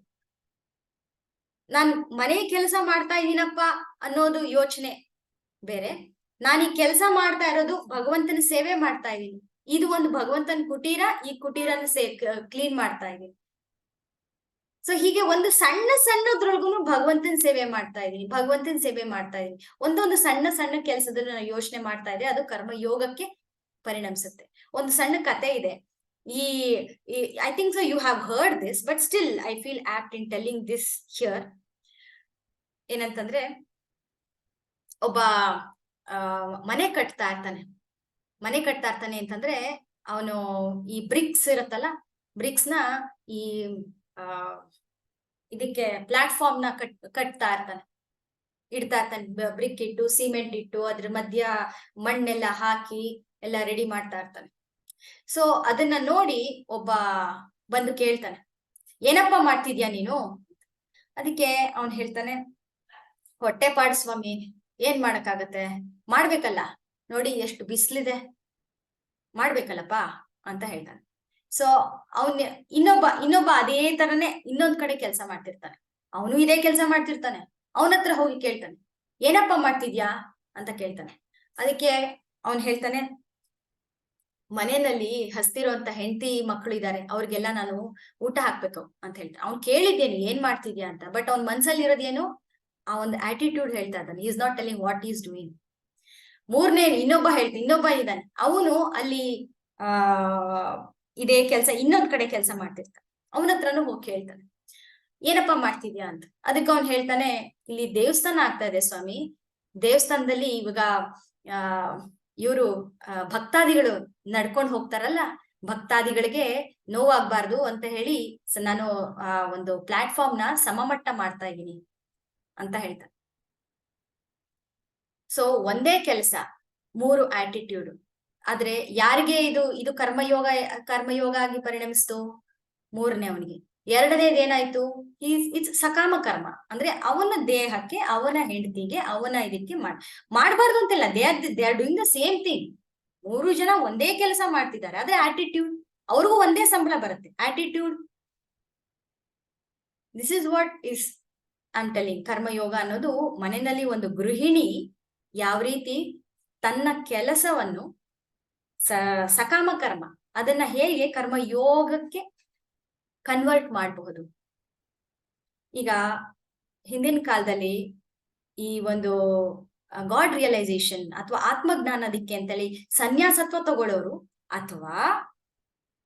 ನಾನ್ ಮನೆ ಕೆಲಸ ಮಾಡ್ತಾ ಇದ್ದೀನಪ್ಪ ಅನ್ನೋದು ಯೋಚನೆ ಬೇರೆ, ನಾನು ಈ ಕೆಲಸ ಮಾಡ್ತಾ ಇರೋದು ಭಗವಂತನ ಸೇವೆ ಮಾಡ್ತಾ ಇದ್ದೀನಿ, ಇದು ಒಂದು ಭಗವಂತನ ಕುಟೀರ, ಈ ಕುಟೀರನ ಕ್ಲೀನ್ ಮಾಡ್ತಾ ಇದ್ದೀನಿ. ಸೊ ಹೀಗೆ ಒಂದು ಸಣ್ಣದ್ರೊಳಗೂ ಭಗವಂತನ ಸೇವೆ ಮಾಡ್ತಾ ಇದೀನಿ, ಒಂದೊಂದು ಸಣ್ಣ ಕೆಲಸದಲ್ಲಿ ನಾನು ಯೋಚನೆ ಮಾಡ್ತಾ ಇದ್ದೆ, ಅದು ಕರ್ಮ ಯೋಗಕ್ಕೆ ಪರಿಣಮಿಸುತ್ತೆ. ಒಂದು ಸಣ್ಣ ಕತೆ ಇದೆ. I think so you have heard this, but still I feel apt in telling this here. ಏನಂತಂದ್ರೆ, ಒಬ್ಬ ಮನೆ ಕಟ್ತಾ ಇರ್ತಾನೆ ಅಂತಂದ್ರೆ, ಅವನು ಈ ಬ್ರಿಕ್ಸ್ ಇರುತ್ತಲ್ಲ, ಬ್ರಿಕ್ಸ್ ನ ಈ ಇದಕ್ಕೆ ಪ್ಲಾಟ್ಫಾರ್ಮ್ ನ ಕಟ್ತಾ ಇರ್ತಾನೆ. ಇಡ್ತಾ ಇರ್ತಾನೆ. ಬ್ರಿಕ್ ಇಟ್ಟು ಸಿಮೆಂಟ್ ಇಟ್ಟು ಅದ್ರ ಮಧ್ಯ ಮಣ್ಣೆಲ್ಲ ಹಾಕಿ ಎಲ್ಲ ರೆಡಿ ಮಾಡ್ತಾ ಇರ್ತಾನೆ. ಸೊ ಅದನ್ನ ನೋಡಿ ಒಬ್ಬ ಬಂದು ಕೇಳ್ತಾನೆ, ಏನಪ್ಪ ಮಾಡ್ತಿದ್ಯಾ ನೀನು? ಅದಕ್ಕೆ ಅವನ್ ಹೇಳ್ತಾನೆ, ಹೊಟ್ಟೆ ಪಾಡು ಸ್ವಾಮಿ, ಏನ್ ಮಾಡಕ್ಕಾಗತ್ತೆ, ಮಾಡ್ಬೇಕಲ್ಲ, ನೋಡಿ ಎಷ್ಟು ಬಿಸ್ಲಿದೆ, ಮಾಡ್ಬೇಕಲ್ಲಪ್ಪ ಅಂತ ಹೇಳ್ತಾನೆ. ಸೊ ಅವನ್ ಇನ್ನೊಬ್ಬ ಅದೇ ತರನೇ ಇನ್ನೊಂದ್ ಕಡೆ ಕೆಲಸ ಮಾಡ್ತಿರ್ತಾನೆ. ಅವನು ಇದೇ ಕೆಲಸ ಮಾಡ್ತಿರ್ತಾನೆ. ಅವನ ಹತ್ರ ಹೋಗಿ ಕೇಳ್ತಾನೆ, ಏನಪ್ಪ ಮಾಡ್ತಿದ್ಯಾ ಅಂತ ಕೇಳ್ತಾನೆ. ಅದಕ್ಕೆ ಅವನ್ ಹೇಳ್ತಾನೆ, ಮನೆಯಲ್ಲಿ ಹಸ್ತಿರುವಂತ ಹೆಂಡತಿ ಮಕ್ಕಳು ಇದ್ದಾರೆ, ಅವ್ರಿಗೆಲ್ಲ ನಾನು ಊಟ ಹಾಕ್ಬೇಕು ಅಂತ ಹೇಳ್ತಾನೆ. ಅವ್ನು ಕೇಳಿದ್ದೇನೆ ಏನ್ ಮಾಡ್ತಿದ್ಯಾ ಅಂತ, ಬಟ್ ಅವ್ನ ಮನ್ಸಲ್ಲಿ ಇರೋದೇನು, ಆ ಒಂದು ಆಟಿಟ್ಯೂಡ್ ಹೇಳ್ತಾ ಇದ್ದಾನೆ. Is not telling what is doing. ಇನ್ನೊಬ್ಬ ಇದ್ದಾನೆ, ಅವನು ಅಲ್ಲಿ ಆ ಇದೇ ಕೆಲಸ ಇನ್ನೊಂದ್ ಕಡೆ ಕೆಲಸ ಮಾಡ್ತಿರ್ತಾನೆ. ಅವನ ಹತ್ರನು ಹೋಗಿ ಕೇಳ್ತಾನೆ, ಏನಪ್ಪಾ ಮಾಡ್ತಿದ್ಯಾ ಅಂತ. ಅದಕ್ಕೆ ಅವ್ನು ಹೇಳ್ತಾನೆ, ಇಲ್ಲಿ ದೇವಸ್ಥಾನ ಆಗ್ತಾ ಇದೆ ಸ್ವಾಮಿ, ದೇವಸ್ಥಾನದಲ್ಲಿ ಇವಾಗ ಇವರು ಭಕ್ತಾದಿಗಳು ನಡ್ಕೊಂಡು ಹೋಗ್ತಾರಲ್ಲ, ಭಕ್ತಾದಿಗಳಿಗೆ ನೋವಾಗ್ಬಾರ್ದು ಅಂತ ಹೇಳಿ ನಾನು ಒಂದು ಪ್ಲಾಟ್ಫಾರ್ಮ್ ನ ಸಮಮಟ್ಟ ಮಾಡ್ತಾ ಇದ್ದೀನಿ ಅಂತ ಹೇಳ್ತಾರೆ. ಸೊ ಒಂದೇ ಕೆಲಸ, 3 ಆಟಿಟ್ಯೂಡ್. ಆದ್ರೆ ಯಾರಿಗೆ ಇದು ಕರ್ಮಯೋಗ ಆಗಿ ಪರಿಣಮಿಸ್ತು? 3ನೇ ಅವನಿಗೆ. 2ನೇದು ಏನಾಯ್ತು, ಇಟ್ಸ್ ಸಕಾಮ ಕರ್ಮ. ಅಂದ್ರೆ ಅವನ ದೇಹಕ್ಕೆ, ಅವನ ಹೆಂಡತಿಗೆ, ಅವನ ಇದಕ್ಕೆ ಮಾಡಬಾರ್ದು ಅಂತಿಲ್ಲ. They are doing the same thing. 3 ಜನ ಒಂದೇ ಕೆಲಸ ಮಾಡ್ತಿದ್ದಾರೆ, ಅದೇ ಆಟಿಟ್ಯೂಡ್. ಅವ್ರಿಗೂ ಒಂದೇ ಸಂಬಳ ಬರುತ್ತೆ. Attitude, this is what is I'm telling. Karma yoga ಅನ್ನೋದು ಮನೆಯಲ್ಲಿ ಒಂದು ಗೃಹಿಣಿ ಯಾವ ರೀತಿ ತನ್ನ ಕೆಲಸವನ್ನು ಸಕಾಮ ಕರ್ಮ ಅದನ್ನ ಹೇಗೆ ಕರ್ಮಯೋಗಕ್ಕೆ ಕನ್ವರ್ಟ್ ಮಾಡಬಹುದು. ಈಗ ಹಿಂದಿನ ಕಾಲದಲ್ಲಿ ಈ ಒಂದು ಗಾಡ್ ರಿಯಲೈಸೇಷನ್ ಅಥವಾ ಆತ್ಮಜ್ಞಾನದಕ್ಕೆ ಅಂತೇಳಿ ಸನ್ಯಾಸತ್ವ ತಗೊಳ್ಳೋರು, ಅಥವಾ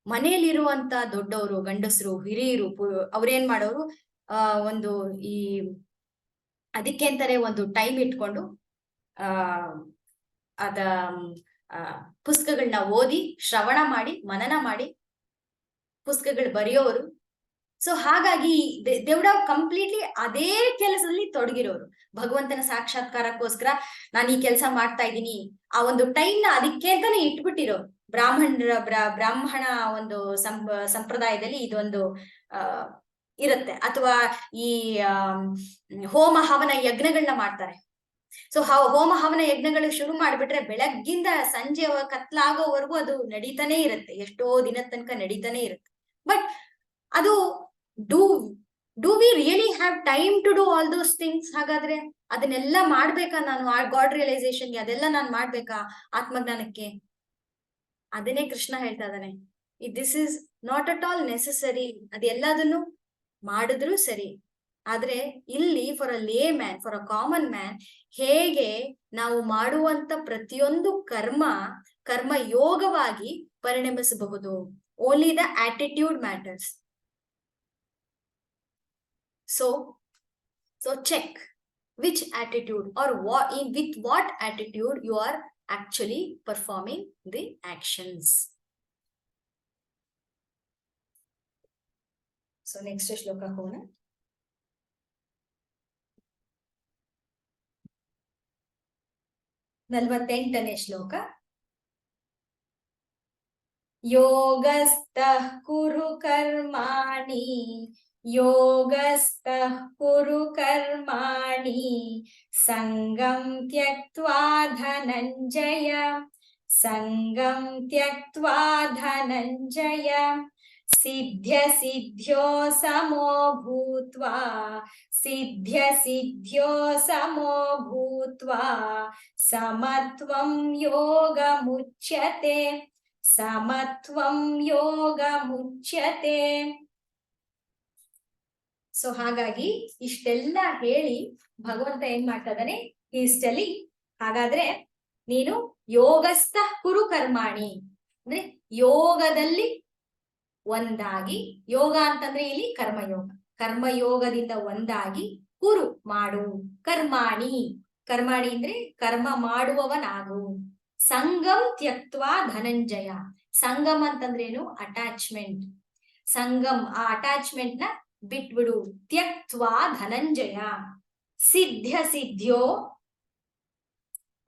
ಮನೆಯಲ್ಲಿರುವಂತ ದೊಡ್ಡವರು, ಗಂಡಸರು, ಹಿರಿಯರು, ಅವ್ರೇನ್ ಮಾಡೋರು, ಒಂದು ಈ ಅದಕ್ಕೆ ಅಂತಾರೆ ಒಂದು ಟೈಮ್ ಇಟ್ಕೊಂಡು ಅದ ಪುಸ್ತಕಗಳನ್ನ ಓದಿ, ಶ್ರವಣ ಮಾಡಿ, ಮನನ ಮಾಡಿ ಪುಸ್ತಕಗಳು ಬರೆಯೋರು. ಸೊ ಹಾಗಾಗಿ ದೇವ್ಡ ಕಂಪ್ಲೀಟ್ಲಿ ಅದೇ ಕೆಲಸದಲ್ಲಿ ತೊಡಗಿರೋರು. ಭಗವಂತನ ಸಾಕ್ಷಾತ್ಕಾರಕ್ಕೋಸ್ಕರ ನಾನು ಈ ಕೆಲಸ ಮಾಡ್ತಾ ಇದ್ದೀನಿ, ಆ ಒಂದು ಟೈಮ್ ನ ಅದಕ್ಕೆ ಅಂತಾನೆ ಇಟ್ಬಿಟ್ಟಿರೋರು. ಬ್ರಾಹ್ಮಣ ಒಂದು ಸಂಪ್ರದಾಯದಲ್ಲಿ ಇದೊಂದು ಇರುತ್ತೆ. ಅಥವಾ ಈ ಹೋಮ ಹವನ ಯಜ್ಞಗಳನ್ನ ಮಾಡ್ತಾರೆ. ಸೊ ಹೋಮ ಹವನ ಯಜ್ಞಗಳು ಶುರು ಮಾಡ್ಬಿಟ್ರೆ ಬೆಳಗ್ಗಿಂದ ಸಂಜೆ ಕತ್ಲಾಗೋವರೆಗೂ ಅದು ನಡೀತಾನೆ ಇರುತ್ತೆ. ಎಷ್ಟೋ ದಿನದ ತನಕ ನಡೀತಾನೆ ಇರುತ್ತೆ. ಬಟ್ ಅದು do we really have time to do all those things? ಹಾಗಾದ್ರೆ ಅದನ್ನೆಲ್ಲ ಮಾಡ್ಬೇಕಾ ನಾನು? ಆ ಗಾಡ್ ರಿಯಲೈಸೇಷನ್ಗೆ ಅದೆಲ್ಲ ನಾನು ಮಾಡ್ಬೇಕಾ? ಆತ್ಮಜ್ಞಾನಕ್ಕೆ? ಅದನ್ನೇ ಕೃಷ್ಣ ಹೇಳ್ತಾ ಇದ್ದಾನೆ, this is not at all necessary. ಅದೆಲ್ಲದನ್ನು ಮಾಡಿದ್ರು ಸರಿ, ಆದ್ರೆ ಇಲ್ಲಿ for a layman, for a common man, ಹೇಗೆ ನಾವು ಮಾಡುವಂತ ಪ್ರತಿಯೊಂದು ಕರ್ಮ ಯೋಗವಾಗಿ ಪರಿಣಮಿಸಬಹುದು. Only the attitude matters. So check which attitude or with what attitude you are actually performing the actions. So next shloka ಹೋಗೋಣ. 48ನೇ ಶ್ಲೋಕ. ಯೋಗಸ್ಥಃ ಕುರು ಕರ್ಮಾಣಿ, ಯೋಗಸ್ಥಃ ಕುರು ಕರ್ಮಾಣಿ, ಸಂಗಂ ತ್ಯಕ್ತ್ವಾ ಧನಂಜಯ, ಸಂಗಂ ತ್ಯಕ್ತ್ವಾ ಧನಂಜಯ, ಸಿದ್ಧ್ಯ ಸಿದ್ಧ್ಯೋ ಸಮೋ ಭೂತ್ವಾ, ಸಿದ್ಧ್ಯ ಸಿದ್ಧ್ಯೋ ಸಮೋ ಭೂತ್ವಾ, ಸಮತ್ವಂ ಯೋಗ ಮುಚ್ಯತೆ, ಸಮತ್ವಂ ಯೋಗ ಮುಚ್ಯತೆ. ಸೊ ಹಾಗಾಗಿ ಇಷ್ಟೆಲ್ಲ ಹೇಳಿ ಭಗವಂತ ಏನ್ ಮಾಡ್ತಾ ಇದ್ದಾನೆ, ಇಷ್ಟಲ್ಲಿ ಹಾಗಾದ್ರೆ ನೀನು ಯೋಗಸ್ಥ ಕುರು ಕರ್ಮಾಣಿ, ಅಂದ್ರೆ ಯೋಗದಲ್ಲಿ ಒಂದಾಗಿ, ಯೋಗ ಅಂತಂದ್ರೆ ಇಲ್ಲಿ ಕರ್ಮಯೋಗ, ಕರ್ಮಯೋಗದಿಂದ ಒಂದಾಗಿ ಕುರು ಮಾಡು, ಕರ್ಮಾಣಿ, ಕರ್ಮಾಣಿ ಅಂದ್ರೆ ಕರ್ಮ ಮಾಡುವವನಾಗು. ಸಂಗಂ ತ್ಯಕ್ತ್ವಾ ಧನಂಜಯ, ಸಂಗಮ್ ಅಂತಂದ್ರೇನು? ಅಟ್ಯಾಚ್ಮೆಂಟ್. ಸಂಗಮ್, ಆ ಅಟ್ಯಾಚ್ಮೆಂಟ್ ನ ಬಿಟ್ಬಿಡು. ತ್ಯಕ್ತ್ವಾ ಧನಂಜಯ, ಸಿದ್ಧ ಸಿದ್ಧ್ಯೋ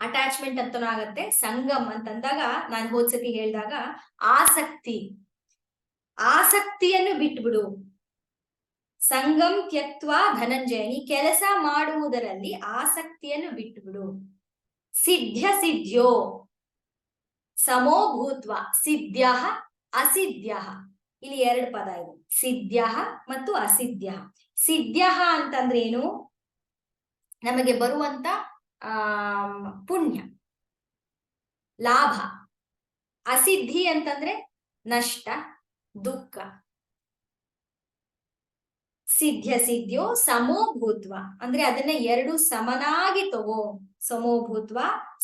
ಅಟ್ಯಾಚ್ಮೆಂಟ್ ಅಂತನೂ ಆಗತ್ತೆ. ಸಂಗಮ್ ಅಂತಂದಾಗ ನಾನು ಹೋದ್ಸತಿ ಹೇಳಿದಾಗ ಆಸಕ್ತಿಯನ್ನು ಬಿಟ್ಬಿಡು. ಸಂಗಮ್ ತ್ಯಕ್ವಾ ಧನಂಜಯ, ನೀ ಕೆಲಸ ಮಾಡುವುದರಲ್ಲಿ ಆಸಕ್ತಿಯನ್ನು ಬಿಟ್ಟುಬಿಡು. ಸಿದ್ಧ ಸಿದ್ಧ್ಯೋ ಸಮೋ ಭೂತ್ವ, ಸಿದ್ಧ್ಯ ಅಸಿದ್ಧ್ಯ, ಇಲ್ಲಿ ಎರಡು ಪದ ಇದೆ, ಸಿದ್ಧ್ಯ ಮತ್ತು ಅಸಿದ್ಧ್ಯ. ಸಿದ್ಧ್ಯ ಅಂತಂದ್ರೆ ಏನು? ನಮಗೆ ಬರುವಂತ ಪುಣ್ಯ, ಲಾಭ. ಅಸಿದ್ಧಿ ಅಂತಂದ್ರೆ ನಷ್ಟ, ದುಃಖ. ಸಿದ್ಧ ಸಿದ್ಧ್ಯೋ ಸಮೋಭೂತ್ವ ಅಂದ್ರೆ ಅದನ್ನ ಎರಡು ಸಮನಾಗಿ ತಗೋ. ಸಮೋಭೂತ್ವ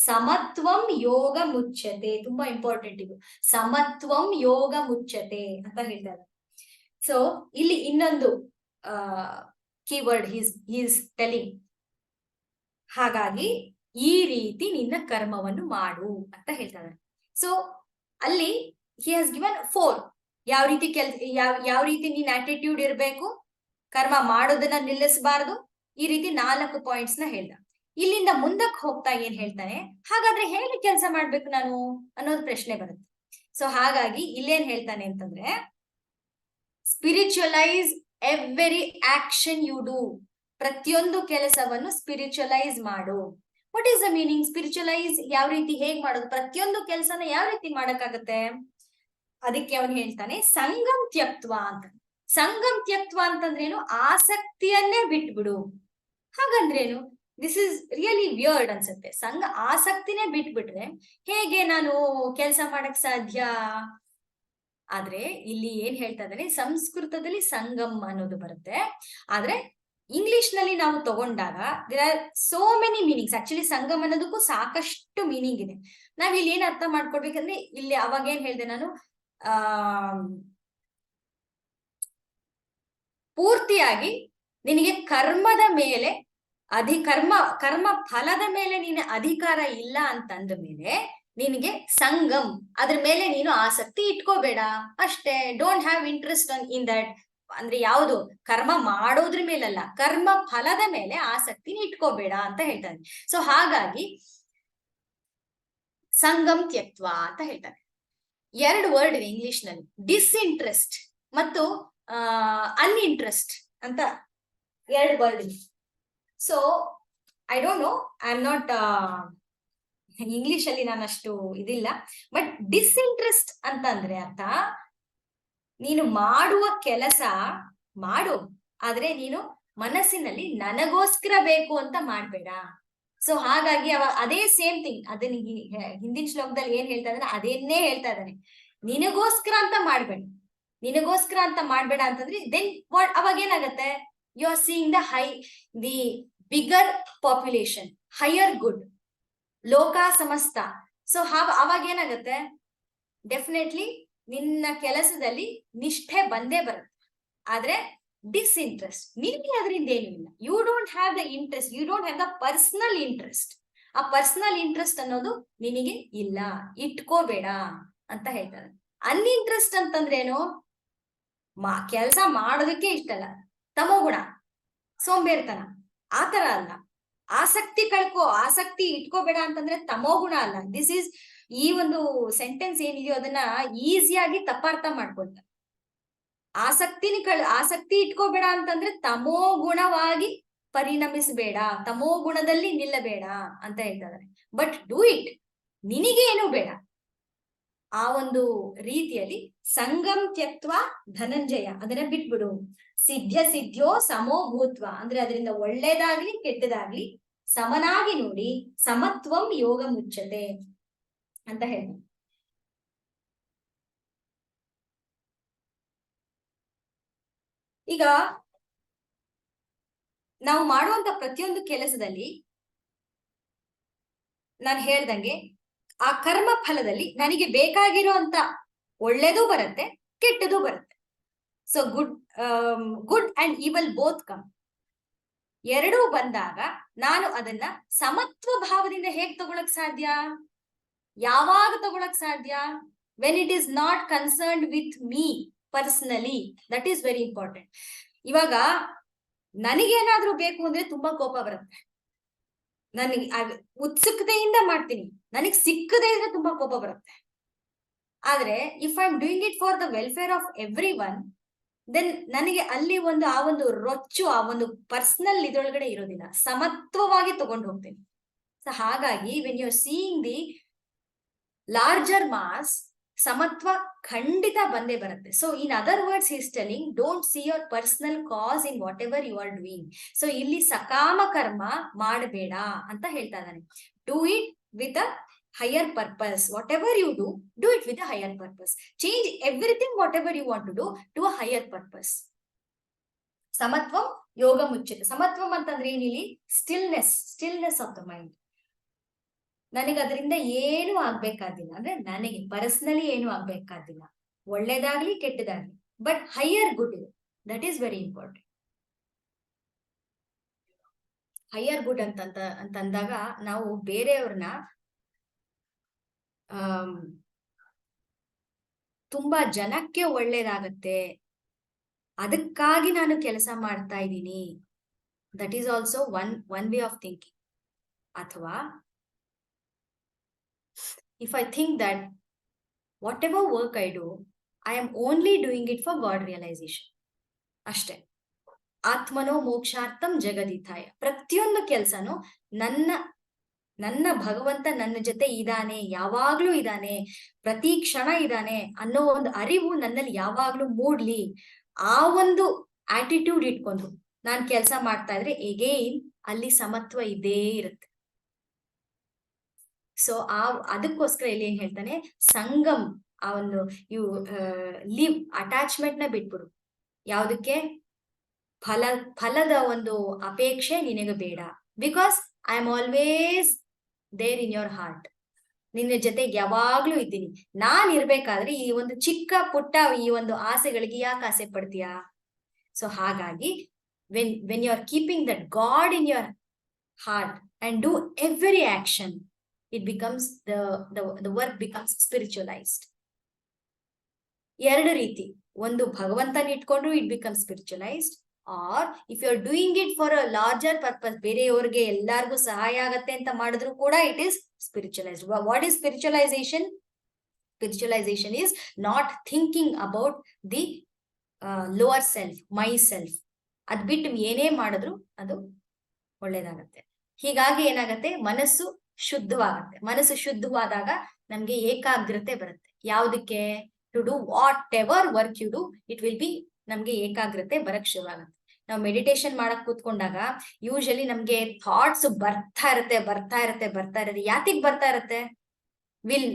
ಸಮತ್ವಂ ಯೋಗ ಮುಚ್ಚತೆ, ತುಂಬಾ ಇಂಪಾರ್ಟೆಂಟ್ ಇದು, ಸಮತ್ವಂ ಯೋಗ ಮುಚ್ಚತೆ ಅಂತ ಹೇಳ್ತಾರೆ. ಸೊ ಇಲ್ಲಿ ಇನ್ನೊಂದು ಕೀವರ್ಡ್ ಈಸ್ ಟೆಲಿಂಗ್. ಹಾಗಾಗಿ ಈ ರೀತಿ ನಿನ್ನ ಕರ್ಮವನ್ನು ಮಾಡು ಅಂತ ಹೇಳ್ತಾರೆ. ಸೊ ಅಲ್ಲಿ ಹಿ ಹ್ಯಾಸ್ ಗಿವನ್ 4 ಯಾವ ರೀತಿ ಯಾವ ರೀತಿ ನಿನ್ನ ಆಟಿಟ್ಯೂಡ್ ಇರಬೇಕು, ಕರ್ಮ ಮಾಡೋದನ್ನ ನಿಲ್ಲಿಸಬಾರದು, ಈ ರೀತಿ 4 ಪಾಯಿಂಟ್ಸ್ ನ ಹೇಳ್ದ. ಇಲ್ಲಿಂದ ಮುಂದಕ್ಕೆ ಹೋಗ್ತಾ ಏನ್ ಹೇಳ್ತಾನೆ, ಹಾಗಾದ್ರೆ ಹೇಗೆ ಕೆಲಸ ಮಾಡ್ಬೇಕು ನಾನು ಅನ್ನೋದು ಪ್ರಶ್ನೆ ಬರುತ್ತೆ. ಸೊ ಹಾಗಾಗಿ ಇಲ್ಲೇನ್ ಹೇಳ್ತಾನೆ ಅಂತಂದ್ರೆ, spiritualize every action you do, ಪ್ರತಿಯೊಂದು ಕೆಲಸವನ್ನು ಸ್ಪಿರಿಚುವಲೈಸ್ ಮಾಡು. What is the meaning? Spiritualize ಯಾವ ರೀತಿ, ಹೇಗ್ ಮಾಡೋದು, ಪ್ರತಿಯೊಂದು ಕೆಲಸನ ಯಾವ ರೀತಿ ಮಾಡಕ್ಕಾಗತ್ತೆ? ಅದಕ್ಕೆ ಅವನು ಹೇಳ್ತಾನೆ ಸಂಗಮ್ ತ್ಯಕ್ತ್ವ ಅಂತ. ಸಂಗಮ್ ತ್ಯಕ್ತ್ವ ಅಂತಂದ್ರೇನು? ಆಸಕ್ತಿಯನ್ನೇ ಬಿಟ್ಬಿಡು. ಹಾಗಂದ್ರೇನು? ದಿಸ್ ಇಸ್ ರಿಯಲಿ ವಿಯರ್ಡ್ ಅನ್ಸುತ್ತೆ. ಆಸಕ್ತಿನೇ ಬಿಟ್ಬಿಟ್ರೆ ಹೇಗೆ ನಾನು ಕೆಲಸ ಮಾಡಕ್ ಸಾಧ್ಯ? ಆದ್ರೆ ಇಲ್ಲಿ ಏನ್ ಹೇಳ್ತಾ ಇದ್ದಾನೆ, ಸಂಸ್ಕೃತದಲ್ಲಿ ಸಂಗಮ್ ಅನ್ನೋದು ಬರುತ್ತೆ, ಆದ್ರೆ ಇಂಗ್ಲಿಷ್ ನಲ್ಲಿ ನಾವು ತಗೊಂಡಾಗ there are so many meanings. Actually ಸಂಗಮ್ ಅನ್ನೋದಕ್ಕೂ ಸಾಕಷ್ಟು ಮೀನಿಂಗ್ ಇದೆ. ನಾವ್ ಇಲ್ಲಿ ಏನ್ ಅರ್ಥ ಮಾಡ್ಕೊಡ್ಬೇಕಂದ್ರೆ, ಇಲ್ಲಿ ಅವಾಗ ಏನ್ ಹೇಳ್ದೆ ನಾನು, ಪೂರ್ತಿಯಾಗಿ ನಿನಗೆ ಕರ್ಮದ ಮೇಲೆ ಕರ್ಮ ಫಲದ ಮೇಲೆ ನಿನ್ನ ಅಧಿಕಾರ ಇಲ್ಲ ಅಂತಂದ ಮೇಲೆ ನಿನಗೆ ಸಂಗಮ್, ಅದ್ರ ಮೇಲೆ ನೀನು ಆಸಕ್ತಿ ಇಟ್ಕೋಬೇಡ ಅಷ್ಟೇ. Don't have interest in that. ಅಂದ್ರೆ ಯಾವುದು? ಕರ್ಮ ಮಾಡೋದ್ರ ಮೇಲಲ್ಲ, ಕರ್ಮ ಫಲದ ಮೇಲೆ ಆಸಕ್ತಿ ಇಟ್ಕೋಬೇಡ ಅಂತ ಹೇಳ್ತಾನೆ. ಸೊ ಹಾಗಾಗಿ ಸಂಗಮ್ ತ್ಯಕ್ತ್ವ ಅಂತ ಹೇಳ್ತಾನೆ. 2 ವರ್ಡ್ ಇದೆ ಇಂಗ್ಲಿಷ್ ನಲ್ಲಿ, ಡಿಸ್ಇಂಟ್ರೆಸ್ಟ್ ಮತ್ತು ಅನ್ಇಂಟ್ರೆಸ್ಟ್ ಅಂತ 2 ವರ್ಡ್ ಇದೆ. So I don't know, I am not English ಅಲ್ಲಿ ನಾನು ಅಷ್ಟು ಇದಿಲ್ಲ, ಬಟ್ ಡಿಸ್ಇಂಟ್ರೆಸ್ಟ್ ಅಂತಂದ್ರೆ ಅರ್ಥ, ನೀನು ಮಾಡುವ ಕೆಲಸ ಮಾಡು, ಆದ್ರೆ ನೀನು ಮನಸ್ಸಿನಲ್ಲಿ ನನಗೋಸ್ಕರ ಬೇಕು ಅಂತ ಮಾಡ್ಬೇಡ. ಸೊ ಹಾಗಾಗಿ ಅದೇ ಸೇಮ್ ಥಿಂಗ್, ಅದನ್ನ ಹಿಂದಿನ ಶ್ಲೋಕದಲ್ಲಿ ಏನ್ ಹೇಳ್ತಾ ಇದ್ದಾನೆ ಅದೇನ್ನೇ ಹೇಳ್ತಾ ಇದ್ದಾನೆ. ನಿನಗೋಸ್ಕರ ಅಂತ ಮಾಡ್ಬೇಡ, ನಿನಗೋಸ್ಕರ ಅಂತ ಮಾಡ್ಬೇಡ ಅಂತಂದ್ರೆ ದೆನ್ ಅವಾಗ ಏನಾಗತ್ತೆ? You are seeing the bigger population, higher good, ಲೋಕ ಸಮಸ್ತ. ಸೊ ಅವಾಗ ಏನಾಗತ್ತೆ? ಡೆಫಿನೆಟ್ಲಿ ನಿನ್ನ ಕೆಲಸದಲ್ಲಿ ನಿಷ್ಠೆ ಬಂದೇ ಬರುತ್ತೆ. ಆದ್ರೆ ಡಿಸ್ಇಂಟ್ರೆಸ್ಟ್, ನಿನ್ಗೆ ಅದರಿಂದ ಏನು ಇಲ್ಲ. You don't have the interest, you don't have the personal interest. ಆ ಪರ್ಸನಲ್ ಇಂಟ್ರೆಸ್ಟ್ ಅನ್ನೋದು ನಿನಗೆ ಇಲ್ಲ, ಇಟ್ಕೋಬೇಡ ಅಂತ ಹೇಳ್ತಾರೆ. ಅನ್ಇಂಟ್ರೆಸ್ಟ್ ಅಂತಂದ್ರೇನು? ಕೆಲಸ ಮಾಡೋದಕ್ಕೆ ಇಷ್ಟ ಅಲ್ಲ, ತಮೋಗುಣ, ಸೋಂಬೇರ್ತನ, ಆತರ ಅಲ್ಲ. ಆಸಕ್ತಿ ಕಳ್ಕೋ, ಆಸಕ್ತಿ ಇಟ್ಕೋಬೇಡ ಅಂತಂದ್ರೆ ತಮೋಗುಣ ಅಲ್ಲ. ದಿಸ್ ಈಸ್, ಈ ಒಂದು ಸೆಂಟೆನ್ಸ್ ಏನಿದೆಯೋ ಅದನ್ನ ಈಸಿಯಾಗಿ ತಪ್ಪಾರ್ಥ ಮಾಡ್ಕೊಳ್ತಾರೆ. ಆಸಕ್ತಿ ಇಟ್ಕೋಬೇಡ ಅಂತಂದ್ರೆ ತಮೋ ಗುಣವಾಗಿ ಪರಿಣಮಿಸಬೇಡ, ತಮೋ ಗುಣದಲ್ಲಿ ನಿಲ್ಲಬೇಡ ಅಂತ ಹೇಳ್ತಾರೆ. ಬಟ್ ಡೂ ಇಟ್, ನಿನಗೆ ಏನು ಬೇಡ. ಆ ಒಂದು ರೀತಿಯಲ್ಲಿ ಸಂಗಮ್ ತ್ಯಕ್ತ್ವ ಧನಂಜಯ, ಅದನ್ನ ಬಿಟ್ಬಿಡು. ಸಿದ್ಧ ಸಿದ್ಧ್ಯೋ ಸಮೋ ಭೂತ್ವ ಅಂದ್ರೆ ಅದರಿಂದ ಒಳ್ಳೇದಾಗ್ಲಿ ಕೆಟ್ಟದಾಗ್ಲಿ ಸಮನಾಗಿ ನೋಡಿ, ಸಮತ್ವಂ ಯೋಗ ಮುಚ್ಚತೆ ಅಂತ ಹೇಳಿ. ಈಗ ನಾವು ಮಾಡುವಂತ ಪ್ರತಿಯೊಂದು ಕೆಲಸದಲ್ಲಿ ನಾನು ಹೇಳ್ದಂಗೆ ಆ ಕರ್ಮ ಫಲದಲ್ಲಿ ನನಗೆ ಬೇಕಾಗಿರುವಂತ ಒಳ್ಳೇದು ಬರುತ್ತೆ, ಕೆಟ್ಟದು ಬರುತ್ತೆ. So good and evil both come. ಎರಡೂ ಬಂದಾಗ ನಾನು ಅದನ್ನ ಸಮತ್ವ ಭಾವದಿಂದ ಹೇಗ್ ತಗೊಳಕ್ ಸಾಧ್ಯ? ಯಾವಾಗ ತಗೊಳಕ್ ಸಾಧ್ಯ? When it is not concerned with me personally. That is very important. ಇವಾಗ ನನಗೇನಾದ್ರೂ ಬೇಕು ಅಂದ್ರೆ ತುಂಬಾ ಕೋಪ ಬರುತ್ತೆ. ನನಗೆ ಉತ್ಸುಕತೆಯಿಂದ ಮಾಡ್ತೀನಿ, ನನಗ್ ಸಿಕ್ಕದೇ ಇದ್ರೆ ತುಂಬಾ ಕೋಪ ಬರುತ್ತೆ. ಆದ್ರೆ if I am doing it for the welfare of everyone, then ನನಗೆ ಅಲ್ಲಿ ಆ ಒಂದು ರೊಚ್ಚು, ಆ ಒಂದು ಪರ್ಸನಲ್ ಇದ್ರೊಳಗಡೆ ಇರೋದಿಲ್ಲ, ಸಮತ್ವವಾಗಿ ತಗೊಂಡು ಹೋಗ್ತೀನಿ. ಸೊ ಹಾಗಾಗಿ when you are seeing the larger mass, ಸಮತ್ವ ಖಂಡಿತ ಬಂದೇ ಬರುತ್ತೆ. So in other words is telling, don't see your personal cause in whatever you are doing. So ಇಲ್ಲಿ ಸಕಾಮ ಕರ್ಮ ಮಾಡಬೇಡ ಅಂತ ಹೇಳ್ತಾ ಇದ್ದಾನೆ. Do it with a higher purpose. Whatever you do it with a higher purpose. Change everything, whatever you want to a higher purpose. ಸಮತ್ವಂ ಯೋಗ ಮುಚ್ಚಿತ. ಸಮತ್ವಂ ಅಂತಂದ್ರೆ ಏನಿಲ್ಲಿ? Stillness of the mind. ನನಗೆ ಅದರಿಂದ ಏನು ಆಗ್ಬೇಕಾದಿಲ್ಲ, ಅಂದ್ರೆ ನನಗೆ ಪರ್ಸನಲಿ ಏನು ಆಗ್ಬೇಕಾದಿಲ್ಲ, ಒಳ್ಳೇದಾಗ್ಲಿ ಕೆಟ್ಟದಾಗ್ಲಿ, ಬಟ್ ಹೈಯರ್ ಗುಡ್ ಇದೆ. That is very important. Higher good ಅಂತಂದಾಗ ನಾವು ಬೇರೆಯವ್ರನ್ನ ತುಂಬಾ ಜನಕ್ಕೆ ಒಳ್ಳೇದಾಗತ್ತೆ, ಅದಕ್ಕಾಗಿ ನಾನು ಕೆಲಸ ಮಾಡ್ತಾ ಇದ್ದೀನಿ, that is also one way of thinking. ಅಥವಾ if I think that whatever work I do, I am only doing it for God realization ಅಷ್ಟೇ. ಆತ್ಮನೋ ಮೋಕ್ಷಾರ್ಥಂ ಜಗದಿಥಾಯ. ಪ್ರತಿಯೊಂದು ಕೆಲಸನೂ ನನ್ನ ಭಗವಂತ ನನ್ನ ಜೊತೆ ಇದ್ದಾನೆ, ಯಾವಾಗ್ಲೂ ಇದ್ದಾನೆ, ಪ್ರತಿ ಕ್ಷಣ ಇದ್ದಾನೆ ಅನ್ನೋ ಒಂದು ಅರಿವು ನನ್ನಲ್ಲಿ ಯಾವಾಗ್ಲೂ ಮೂಡ್ಲಿ. ಆ ಒಂದು ಆಟಿಟ್ಯೂಡ್ ಇಟ್ಕೊಂಡು ನಾನ್ ಕೆಲಸ ಮಾಡ್ತಾ ಇದ್ರೆ ಎಗೇನ್ ಅಲ್ಲಿ ಸಮತ್ವ ಇದ್ದೇ ಇರುತ್ತೆ. ಸೊ ಅದಕ್ಕೋಸ್ಕರ ಇಲ್ಲಿ ಏನ್ ಹೇಳ್ತಾನೆ, ಸಂಗಮ್, ಆ ಒಂದು ಲಿವ್ ಅಟ್ಯಾಚ್ಮೆಂಟ್ ನ ಬಿಟ್ಬಿಡು. ಯಾವ್ದಕ್ಕೆ? ಫಲದ ಒಂದು ಅಪೇಕ್ಷೆ ನಿನಗೆ ಬೇಡ. Because I am always there in your heart. ನಿನ್ನ ಜೊತೆಗೆ ಯಾವಾಗ್ಲೂ ಇದ್ದೀನಿ. ನಾನ್ ಇರ್ಬೇಕಾದ್ರೆ ಈ ಒಂದು ಚಿಕ್ಕ ಪುಟ್ಟ ಈ ಒಂದು ಆಸೆಗಳಿಗೆ ಯಾಕೆ ಆಸೆ ಪಡ್ತೀಯಾ? ಸೊ ಹಾಗಾಗಿ when you are keeping that God in your heart and do every action, it becomes the work becomes spiritualized. ಎರಡು ರೀತಿ, ಒಂದು ಭಗವಂತನ ಇಟ್ಕೊಂಡ್ರು it becomes spiritualized, or if you are doing it for a larger purpose, ಬೇರೆಯವ್ರಿಗೆ ಎಲ್ಲಾರ್ಗೂ ಸಹಾಯ ಆಗತ್ತೆ ಅಂತ ಮಾಡಿದ್ರು ಕೂಡ it is spiritualized. What is spiritualization? Spiritualization is not thinking about the lower self, myself. ಅದ್ ಬಿಟ್ಟು ಏನೇ ಮಾಡಿದ್ರು ಅದು ಒಳ್ಳೇದಾಗತ್ತೆ. ಹೀಗಾಗಿ ಏನಾಗತ್ತೆ, ಮನಸ್ಸು ಶುದ್ಧವಾಗತ್ತೆ. ಮನಸ್ಸು ಶುದ್ಧವಾದಾಗ ನಮ್ಗೆ ಏಕಾಗ್ರತೆ ಬರುತ್ತೆ. ಯಾವ್ದಕ್ಕೆ? To do whatever work you do, it will be, ನಮ್ಗೆ ಏಕಾಗ್ರತೆ ಬರಕ್ ಶುರುವಾಗತ್ತೆ. ನಾವು ಮೆಡಿಟೇಷನ್ ಮಾಡಕ್ ಕೂತ್ಕೊಂಡಾಗ ಯೂಶಲಿ ನಮ್ಗೆ ಥಾಟ್ಸ್ ಬರ್ತಾ ಇರತ್ತೆ. ಯಾತಿಗ್ ಬರ್ತಾ ಇರತ್ತೆ?